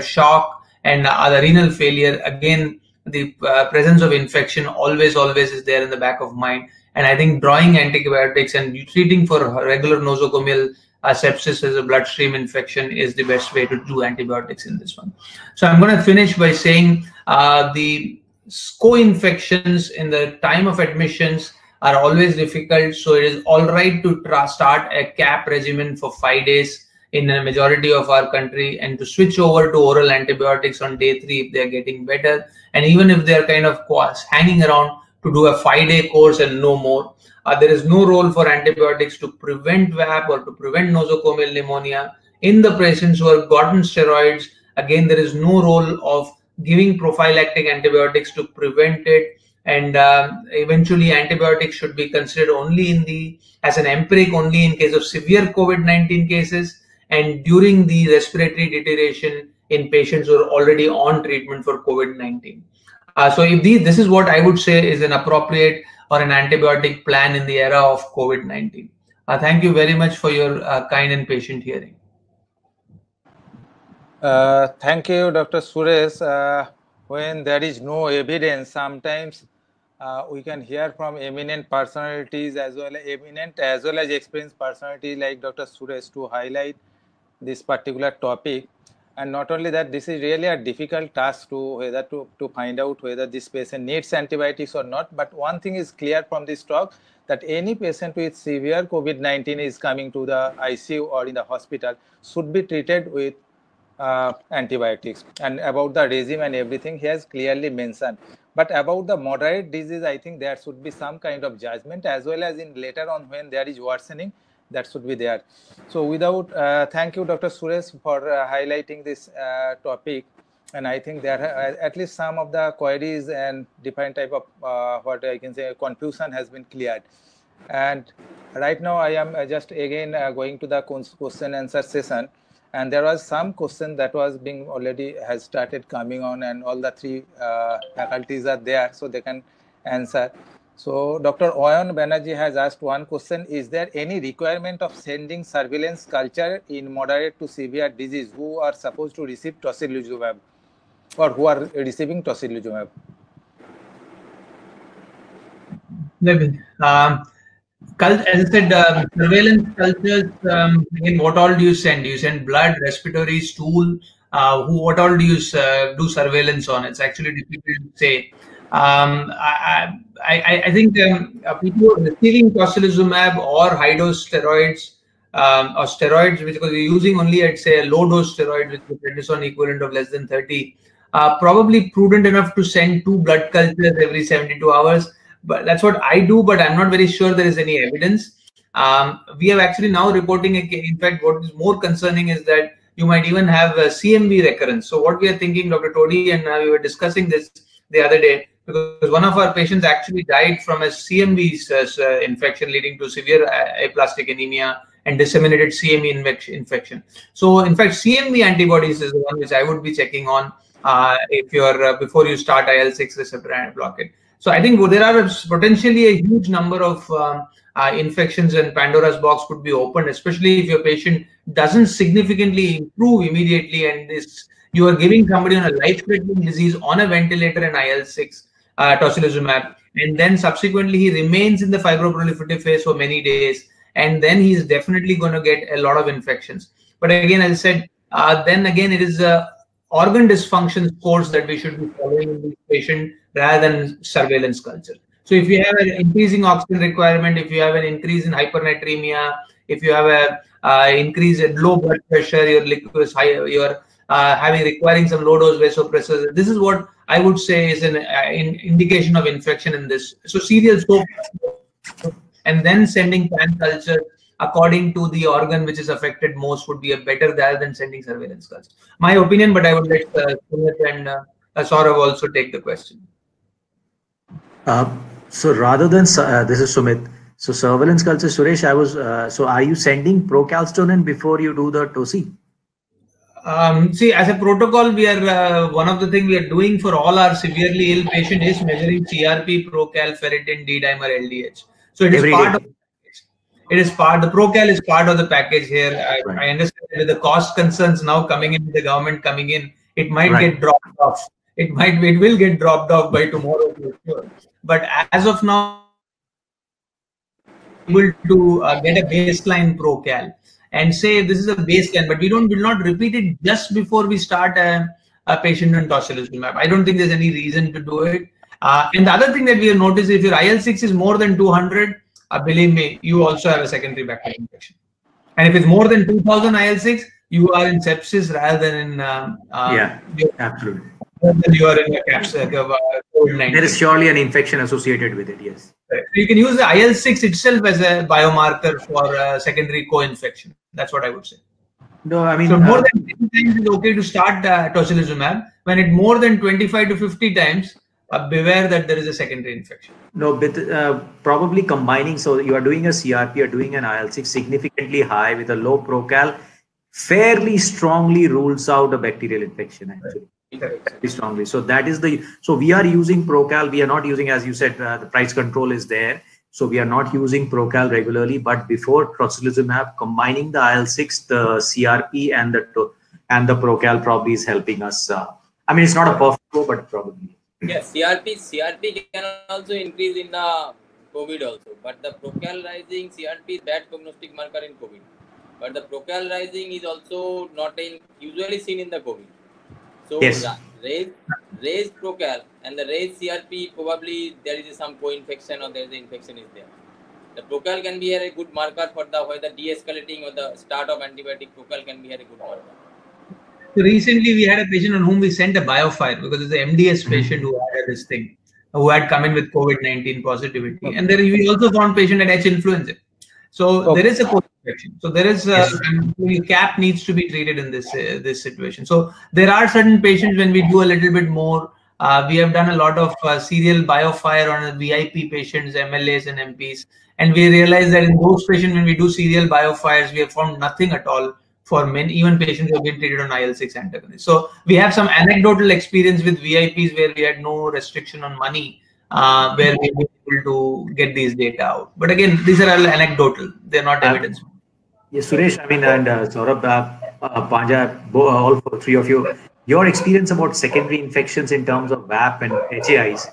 shock and other renal failure. Again, the presence of infection always is there in the back of mind. And I think drawing antibiotics and treating for regular nosocomial sepsis as a bloodstream infection is the best way to do antibiotics in this one. So I'm going to finish by saying the co-infections in the time of admissions are always difficult. So it is all right to start a cap regimen for 5 days in a majority of our country, and to switch over to oral antibiotics on day 3 if they're getting better. And even if they're kind of hanging around, to do a 5-day course and no more. There is no role for antibiotics to prevent VAP or to prevent nosocomial pneumonia. In the patients who have gotten steroids, again, there is no role of giving prophylactic antibiotics to prevent it. And eventually antibiotics should be considered only as an empiric only in case of severe COVID-19 cases, and during the respiratory deterioration in patients who are already on treatment for COVID-19. So if this is what I would say is an appropriate or an antibiotic plan in the era of COVID-19. Thank you very much for your kind and patient hearing. Thank you, Dr. Suresh. When there is no evidence, sometimes we can hear from eminent personalities as well as experienced personalities like Dr. Suresh to highlight this particular topic. And not only that, this is really a difficult task to find out whether this patient needs antibiotics or not. But one thing is clear from this talk, that any patient with severe COVID-19 is coming to the ICU or in the hospital should be treated with antibiotics. And about the regime and everything, he has clearly mentioned. But about the moderate disease, I think there should be some kind of judgment, as well as in later on when there is worsening, that should be there. So thank you, Dr. Suresh, for highlighting this topic. And I think there are at least some of the queries and different type of what I can say confusion has been cleared. And right now I am just again going to the question answer session. And there was some question that was being already has started coming on, and all the 3 faculties are there, so they can answer. So Dr. Oyan Banerjee has asked one question: is there any requirement of sending surveillance culture in moderate to severe disease who are supposed to receive tocilizumab or who are receiving tocilizumab? As I said, surveillance cultures, again, what all do you send? Do you send blood, respiratory, stool? What all do you do surveillance on? It's actually difficult to say. I think people who are receiving tocilizumab or high-dose steroids or steroids, because we're using only, I'd say, a low-dose steroid with the prednisone equivalent of less than 30, probably prudent enough to send 2 blood cultures every 72 hours. But that's what I do, but I'm not very sure there is any evidence. We have actually now reporting, in fact, what is more concerning is that you might even have a CMV recurrence. So what we are thinking, Dr. Todi and we were discussing this the other day, because one of our patients actually died from a CMV infection leading to severe aplastic anemia and disseminated CMV infection. So in fact, CMV antibodies is the one which I would be checking on if you're before you start IL-6 receptor blockade. So I think there are potentially a huge number of infections, and Pandora's box could be opened, especially if your patient doesn't significantly improve immediately and you are giving somebody on a life-threatening disease on a ventilator and IL-6 tocilizumab, and then subsequently he remains in the fibroproliferative phase for many days, and then he's definitely going to get a lot of infections. But again, as I said, then again, it is a organ dysfunction course that we should be following in this patient rather than surveillance culture. So if you have an increasing oxygen requirement, if you have an increase in hypernatremia, if you have a increase in low blood pressure, your liquid is high, you're requiring some low dose vasopressors, this is what I would say is an indication of infection in this. So serial soap and then sending pan culture according to the organ which is affected most would be a better rather than sending surveillance culture. My opinion, but I would let Sumit and Saurav also take the question. So rather than this is Sumit. So surveillance culture, Suresh, I was so are you sending procalcitonin before you do the TOSI? See, as a protocol, we are one of the things we are doing for all our severely ill patient is measuring CRP, procal, ferritin, D-dimer, LDH. So it is part of it is part. The procal is part of the package here. I understand with the cost concerns now coming in, with the government coming in, it might get dropped off. It will get dropped off by tomorrow for sure. But as of now, able to get a baseline procal and say this is a baseline, but we will not repeat it just before we start a patient on tocilizumab. I don't think there's any reason to do it. And the other thing that we have noticed, if your IL-6 is more than 200, believe me, you also have a secondary bacterial infection. And if it's more than 2000 IL-6, you are in sepsis rather than in absolutely. Then you are in a COVID-19. There is surely an infection associated with it, yes. You can use the IL-6 itself as a biomarker for secondary co-infection. That's what I would say. No, I mean, so more than 10 times is okay to start tocilizumab. When it more than 25 to 50 times, beware that there is a secondary infection. No, but probably combining. So you are doing a CRP, you're doing an IL-6 significantly high with a low procal, fairly strongly rules out a bacterial infection actually. Very strongly. So that is so we are using procal. We are not using, as you said, the price control is there. So we are not using procal regularly, but before tocilizumab, combining the IL-6, the CRP and the procal probably is helping us. I mean, it's not a perfect go, but probably. Yes, CRP can also increase in the COVID also, but the procal rising CRP is bad prognostic marker in COVID. But the procal rising is also not usually seen in the COVID. So yes. raised procal and the raised CRP, probably there is some co-infection or there is an infection is there. The procal can be a good marker for whether de-escalating or the start of antibiotic. Procal can be a good marker. So recently we had a patient on whom we sent a biofile because it's an MDS patient who had this thing, who had come in with COVID-19 positivity. And then we also found patient had H influenza. So there is a co-infection. So there is CAP needs to be treated in this situation. So there are certain patients when we do a little bit more. We have done a lot of serial biofire on VIP patients, MLAs and MPs, and we realize that in those patients when we do serial biofires, we have found nothing at all for many, even patients who have been treated on IL-6 antagonists. So we have some anecdotal experience with VIPs where we had no restriction on money. Where we were able to get these data out. But again, these are all anecdotal. They're not evidence. Yes, Suresh, I mean, and Saurabh, Panja, all three of you, your experience about secondary infections in terms of VAP and HAIs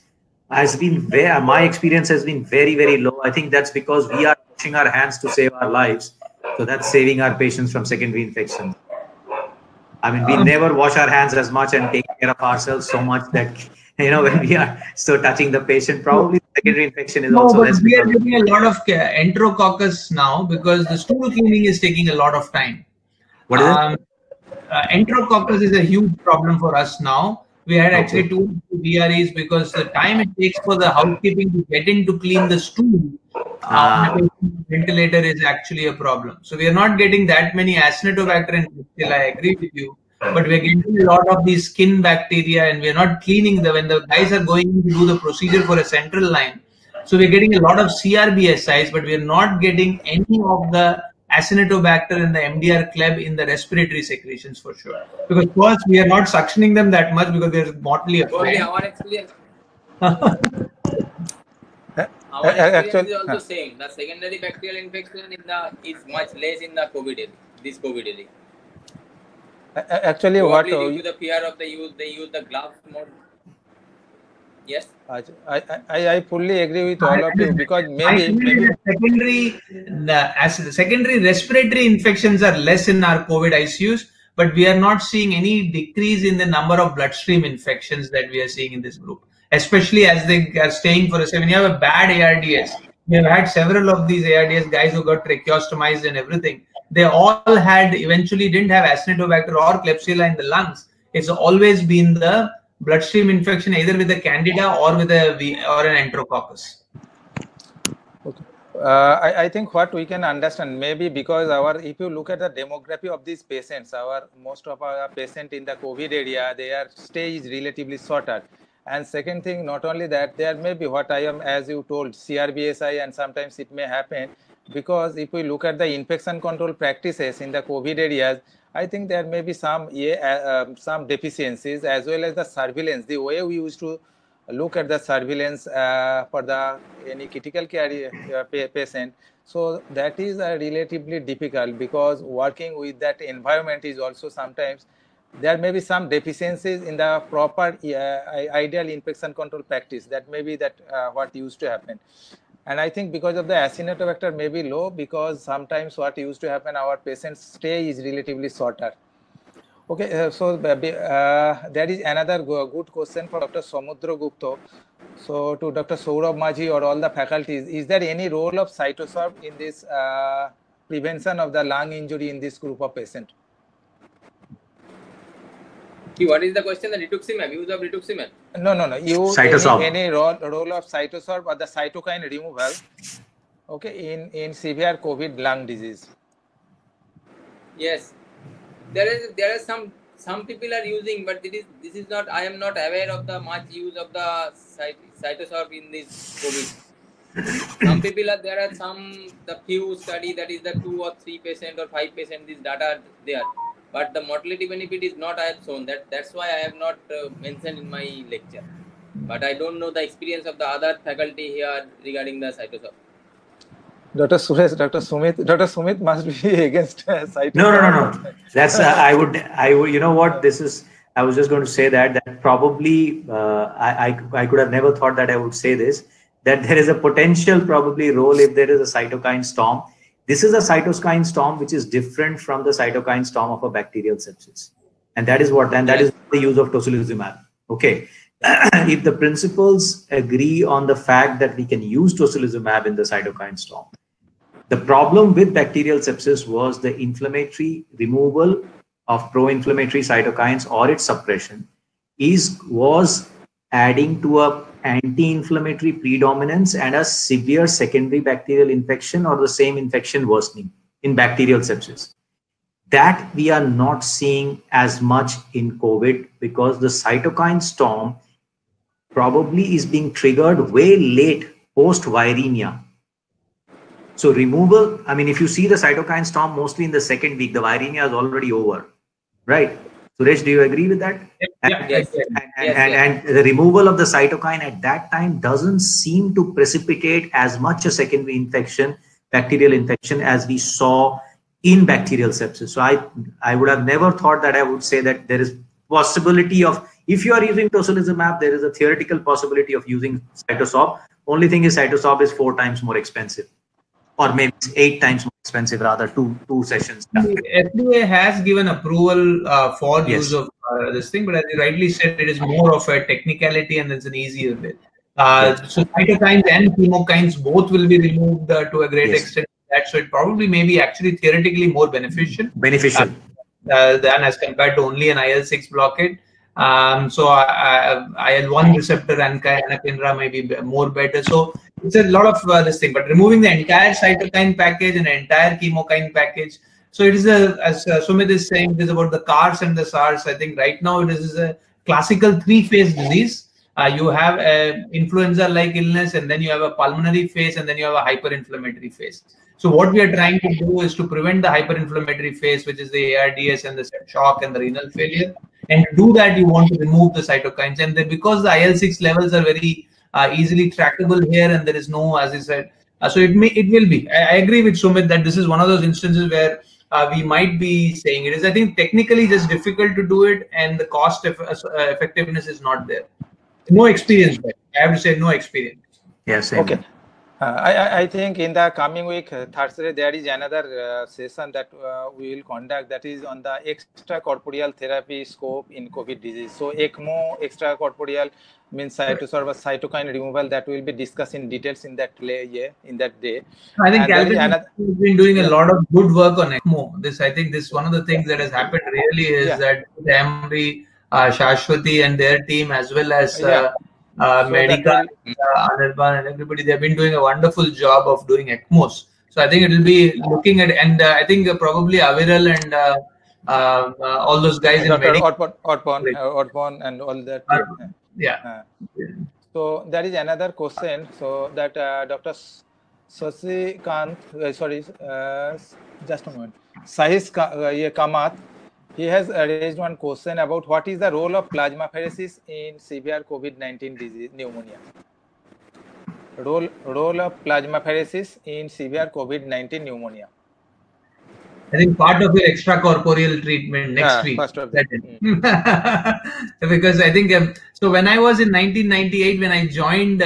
has been my experience has been very, very low. I think that's because we are washing our hands to save our lives. So that's saving our patients from secondary infections. I mean, we never wash our hands as much and take care of ourselves so much that, when we are still touching the patient, probably secondary infection is also less. We are getting a lot of enterococcus now because the stool cleaning is taking a lot of time. What is it? Enterococcus is a huge problem for us now. We had actually 2 DREs because the time it takes for the housekeeping to get in to clean the stool on the ventilator is actually a problem. So we are not getting that many Acinetobacter and Bacillus. I agree with you. But we're getting a lot of these skin bacteria and we're not cleaning when the guys are going in to do the procedure for a central line. So we're getting a lot of CRBSIs, but we're not getting any of the Acinetobacter and the MDR club in the respiratory secretions for sure. Because first, we are not suctioning them that much because they're mortally afraid. Our experience. Our experience is also same. The secondary bacterial infection is much less in the this COVID area. Actually, probably due to the fear of they use the gloves more. Yes. I fully agree with all of you because maybe secondary respiratory infections are less in our COVID ICUs, but we are not seeing any decrease in the number of bloodstream infections that we are seeing in this group, especially as they are staying for when you have a bad ARDS. We have had several of these ARDS guys who got tracheostomized and everything. They all eventually didn't have Acinetobacter or Klebsiella in the lungs. It's always been the bloodstream infection either with a Candida or with an Enterococcus. Okay. I think what we can understand maybe because if you look at the demography of these patients, most of our patients in the COVID area, their stay is relatively shorter. And second thing, not only that, there may be as you told, CRBSI, and sometimes it may happen because if we look at the infection control practices in the COVID areas, I think there may be some deficiencies as well as the surveillance. The way we used to look at the surveillance for any critical care patient, so that is relatively difficult because working with that environment is also sometimes there may be some deficiencies in the proper ideal infection control practice. That may be what used to happen. And I think because of the Acinetobacter may be low because sometimes what used to happen, our patient's stay is relatively shorter. Okay, so there is another good question for Dr. Samudra Gupta. So to Dr. Saurabh Majhi or all the faculties, is there any role of cytosorb in this prevention of the lung injury in this group of patients? What is the question? The rituximab, use of rituximab? No. Any role of cytosorb or the cytokine removal, okay, in severe COVID lung disease? Yes, there are some people are using, but this is not. I am not aware of the much use of the cytosorb in this COVID. Some people there are the few study that is the 2 or 3% or 5%. This data are there, but the mortality benefit is not. I have shown that. That's why I have not mentioned in my lecture. But I don't know the experience of the other faculty here regarding the cytosorb. Dr. Suresh, Dr. Sumit must be against cytosorb. No. That's I would. You know what? This is. I was just going to say that probably I could have never thought that I would say this. That there is a potential probably role if there is a cytokine storm. This is a cytokine storm which is different from the cytokine storm of a bacterial sepsis, and that is what. And that is the use of tocilizumab. Okay. If the principals agree on the fact that we can use tocilizumab in the cytokine storm, the problem with bacterial sepsis was the inflammatory removal of pro-inflammatory cytokines or its suppression was adding to a anti-inflammatory predominance and a severe secondary bacterial infection or the same infection worsening in bacterial sepsis. That we are not seeing as much in COVID because the cytokine storm probably is being triggered way late post viremia. So removal, I mean, if you see the cytokine storm mostly in the second week, the viremia is already over, right? Suresh, do you agree with that? Yes. And the removal of the cytokine at that time doesn't seem to precipitate as much a secondary infection, bacterial infection, as we saw in bacterial sepsis. So I would have never thought that I would say that there is possibility of, if you are using tocilizumab, there is a theoretical possibility of using cytosorb. Only thing is cytosorb is 4 times more expensive, or maybe 8 times more expensive, rather, two sessions. FDA has given approval for use of this thing, but as you rightly said, it is more of a technicality and it's an easier way. So cytokines and chemokines both will be removed to a great extent. So it probably may be actually theoretically more beneficial. Than as compared to only an IL-6 blockade. So IL-1 receptor and anakinra may be more better. So it's a lot of this thing, but removing the entire cytokine package and the entire chemokine package. So it is as Sumit is saying, it is about the CARS and the SARS. I think right now it is a classical 3-phase disease. You have an influenza-like illness, and then you have a pulmonary phase, and then you have a hyperinflammatory phase. So what we are trying to do is to prevent the hyperinflammatory phase, which is the ARDS and the shock and the renal failure. And to do that, you want to remove the cytokines. And then because the IL-6 levels are very easily trackable here, and there is no, as I said, so it will be. I agree with Sumit that this is one of those instances where we might be saying it is. I think technically just difficult to do it, and the cost effectiveness is not there. No experience. I have to say no experience. Yes. Okay. I think in the coming week, Thursday, there is another session that we will conduct, that is on the extracorporeal therapy scope in COVID disease. So ECMO, extracorporeal means cytosorb, cytokine removal, that will be discussed in details in that day. I think Calvin has been doing a lot of good work on ECMO. I think one of the things that has happened really is that Emory, Shashwati and their team, as well as Medica, Anirban and everybody, they've been doing a wonderful job of doing ECMOs. So I think it will be looking at, and I think probably Aviral and all those guys in Medica. Orpon and all that. So there is another question. So that Dr. Sasikant, just a moment, Sahis Kamath, he has raised one question about what is the role of plasmapheresis in severe COVID-19 disease pneumonia. Role of plasmapheresis in severe COVID-19 pneumonia. I think part of your extracorporeal treatment next week. Because I think, so when I was in 1998, when I joined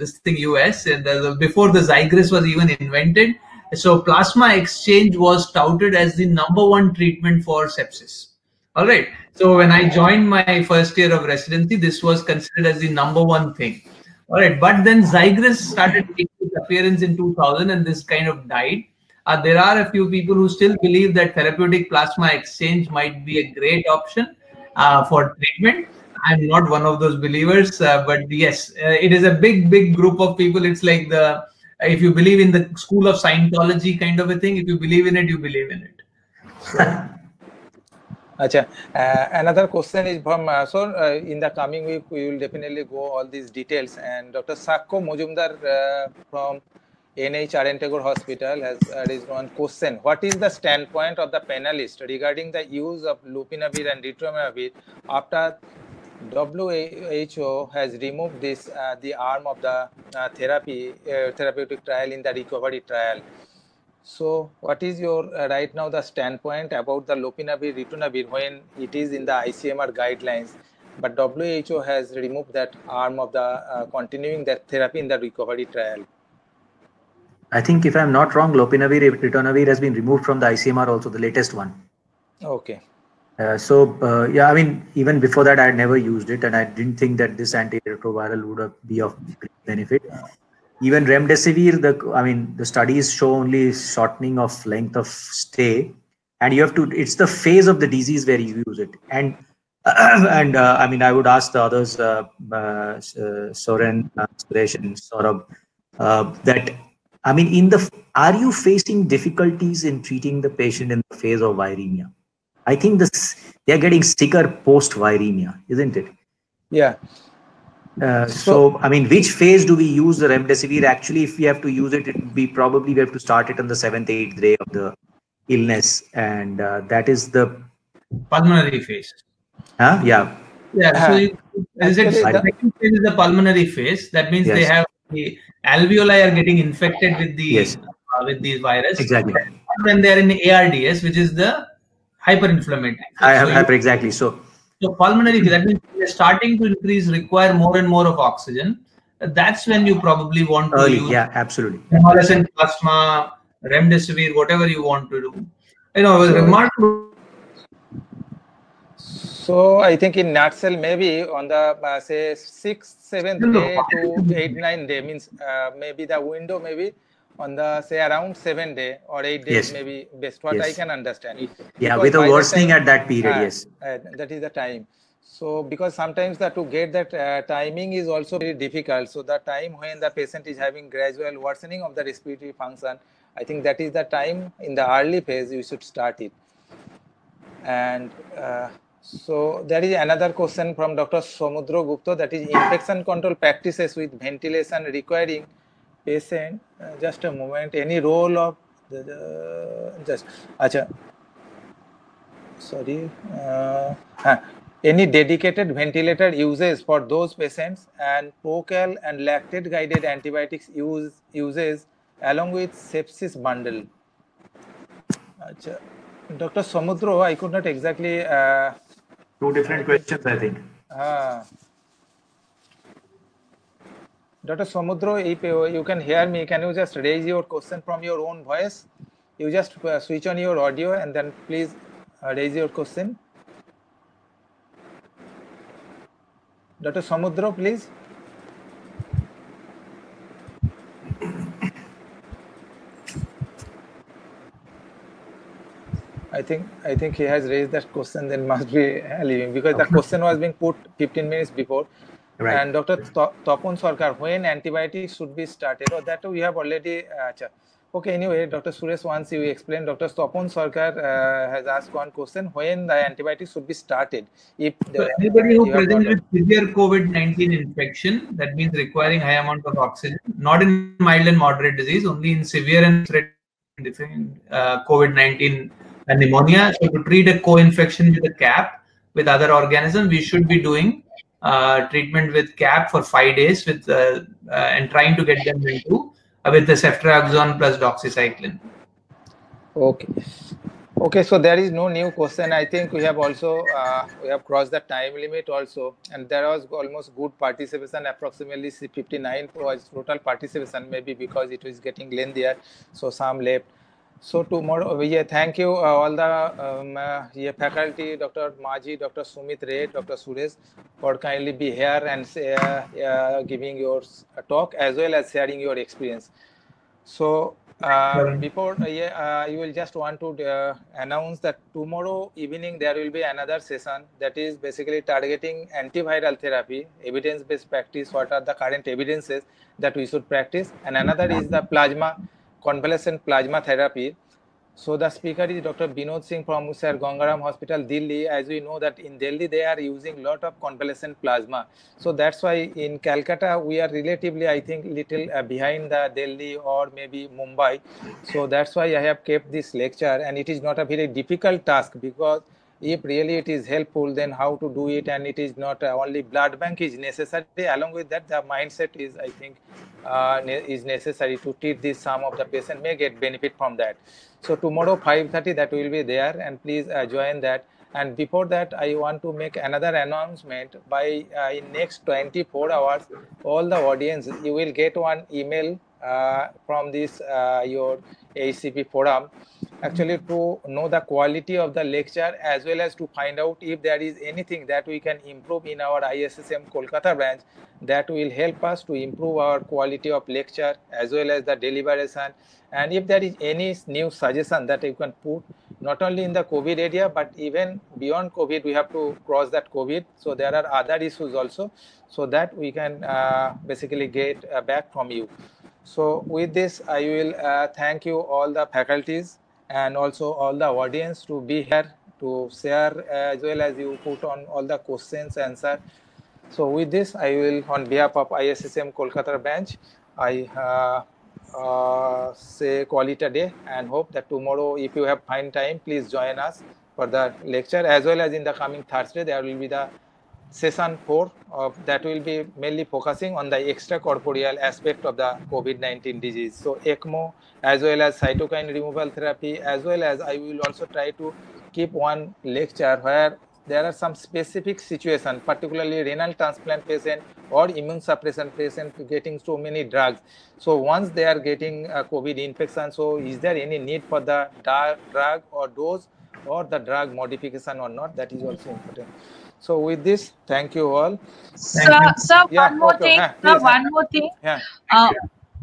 this thing US, and before the Zygris was even invented, so plasma exchange was touted as the #1 treatment for sepsis. All right. So when I joined my first year of residency, this was considered as the #1 thing. All right. But then Zygris started making its appearance in 2000 and this kind of died. There are a few people who still believe that therapeutic plasma exchange might be a great option for treatment. I'm not one of those believers, but yes, it is a big group of people. It's like if you believe in the school of Scientology kind of a thing, if you believe in it, you believe in it. So, Acha. Another question is from in the coming week we will definitely go all these details, and Dr. Sakko Mojumdar from NH Tagore Hospital has raised one question. What is the standpoint of the panelist regarding the use of lopinavir and ritonavir after WHO has removed this the arm of the therapeutic trial in the recovery trial? So, what is your right now the standpoint about the lopinavir ritonavir when it is in the ICMR guidelines, but WHO has removed that arm of the continuing that therapy in the recovery trial? I think if I'm not wrong, lopinavir ritonavir has been removed from the ICMR also, the latest one. Okay. Yeah, I mean, even before that, I had never used it, and I didn't think that this antiretroviral would be of great benefit. Even remdesivir, the studies show only shortening of length of stay, and you have to. It's the phase of the disease where you use it, and I mean, I would ask the others, Soren, Suresh, and Saurabh, that I mean, are you facing difficulties in treating the patient in the phase of viremia? I think they are getting sicker post viremia, isn't it? Yeah. So, I mean, which phase do we use the remdesivir? Actually, if we have to use it, it would be probably we have to start it on the 7th, 8th day of the illness, and that is the pulmonary phase. Yeah. Yeah. So the second phase is the pulmonary phase. That means they have the alveoli are getting infected with these virus. Exactly. When they are in ARDS, which is the hyperinflammatory. Exactly. So pulmonary, that means they're starting to require more and more of oxygen. That's when you probably want to use absolutely. convalescent plasma, remdesivir, whatever you want to do. It was remarkable. So I think in nutshell, maybe on the say 6th, 7th day to 8th, 9th day means maybe the window maybe on the say around 7 day or 8 days maybe best what I can understand. Yeah, with a worsening at that period, yes. That is the time. So because sometimes to get that timing is also very difficult. So the time when the patient is having gradual worsening of the respiratory function, I think that is the time in the early phase you should start it. And so there is another question from Dr. Samudra Gupta, that is infection control practices with ventilation requiring patient. Just a moment. Any role of any dedicated ventilator uses for those patients and procal and lactate guided antibiotics uses along with sepsis bundle. Dr. Samudra, I could not exactly. Two different questions, I think. Dr. Samudra, if you can hear me, can you just raise your question from your own voice? You just switch on your audio and then please raise your question. Dr. Samudra, please. I think he has raised that question, then must be leaving, because the question was being put 15 minutes before. Right. And Dr. Tapon Sarkar, when antibiotics should be started, or that we have already. Okay, anyway, Dr. Suresh, once you explain, Dr. Tapon Sarkar has asked one question: when the antibiotics should be started? If anybody who presents with severe COVID-19 infection, that means requiring high amount of oxygen, not in mild and moderate disease, only in severe and threatening COVID-19 and pneumonia. So to treat a co-infection with a CAP with other organisms, we should be doing treatment with CAP for 5 days with and trying to get them into with the ceftriaxone plus doxycycline. Okay, so there is no new question. I think we have also we have crossed the time limit also, and there was almost good participation. Approximately 59 was total participation, maybe because it was getting lengthier, so some left. So tomorrow, yeah, thank you all the faculty, Dr. Maji, Dr. Sumit Ray, Dr. Suresh, for kindly be here and giving your talk as well as sharing your experience. So before you will just want to announce that tomorrow evening there will be another session that is basically targeting antiviral therapy, evidence-based practice. What are the current evidences that we should practice? And another is the convalescent plasma therapy. So the speaker is Dr. Binod Singh from Sir Gangaram Hospital, Delhi. As we know that in Delhi they are using lot of convalescent plasma. So that's why in Calcutta we are relatively, I think, little behind the Delhi or maybe Mumbai. So that's why I have kept this lecture, and it is not a very difficult task, because if really it is helpful, then how to do it, and it is not only blood bank is necessary. Along with that, the mindset is, I think, is necessary to treat this. Some of the patient may get benefit from that. So tomorrow 5:30 that will be there, and please join that. And before that, I want to make another announcement. By in next 24 hours, all the audience, you will get one email from this your ACP forum, actually to know the quality of the lecture, as well as to find out if there is anything that we can improve in our ISCCM Kolkata branch that will help us to improve our quality of lecture as well as the deliberation. And if there is any new suggestion that you can put, not only in the COVID area, but even beyond COVID, we have to cross that COVID. So there are other issues also, so that we can basically get back from you. So with this, I will thank you all the faculties and also all the audience to be here to share, as well as you put on all the questions answer. So with this, I will, on behalf of ISCCM Kolkata branch, I say call it a day, and hope that tomorrow, if you have find time, please join us for the lecture, as well as in the coming Thursday, there will be the session 4 that will be mainly focusing on the extracorporeal aspect of the COVID-19 disease. So ECMO, as well as cytokine removal therapy, as well as I will also try to keep one lecture where there are some specific situations, particularly renal transplant patient or immune suppression patient getting so many drugs. So once they are getting COVID infection, so is there any need for the drug or dose or the drug modification or not? That is also important. So with this, thank you all. Sir, Yeah, one more okay. thing. Please, One more thing. Yeah.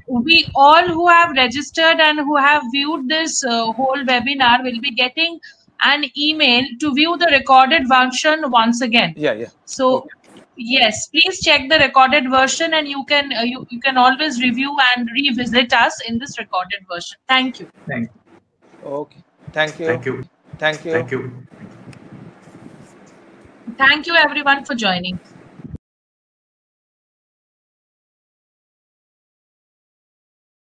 We all who have registered and who have viewed this whole webinar will be getting an email to view the recorded version once again. Yeah. So okay. Yes, please check the recorded version, and you can you can always review and revisit us in this recorded version. Thank you. Thank you. Okay. Thank you. Thank you. Thank you. Thank you. Thank you everyone for joining.